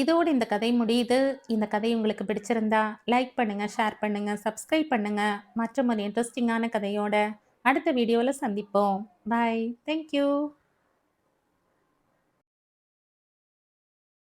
இதோடு இந்த கதை முடியுது. இந்த கதை உங்களுக்கு பிடிச்சிருந்தா லைக் பண்ணுங்க, ஷேர் பண்ணுங்க, சப்ஸ்கிரைப் பண்ணுங்க. மற்றும் ஒரு இன்ட்ரெஸ்டிங்கான கதையோட அடுத்த வீடியோவில் சந்திப்போம். பாய். தேங்க்யூ.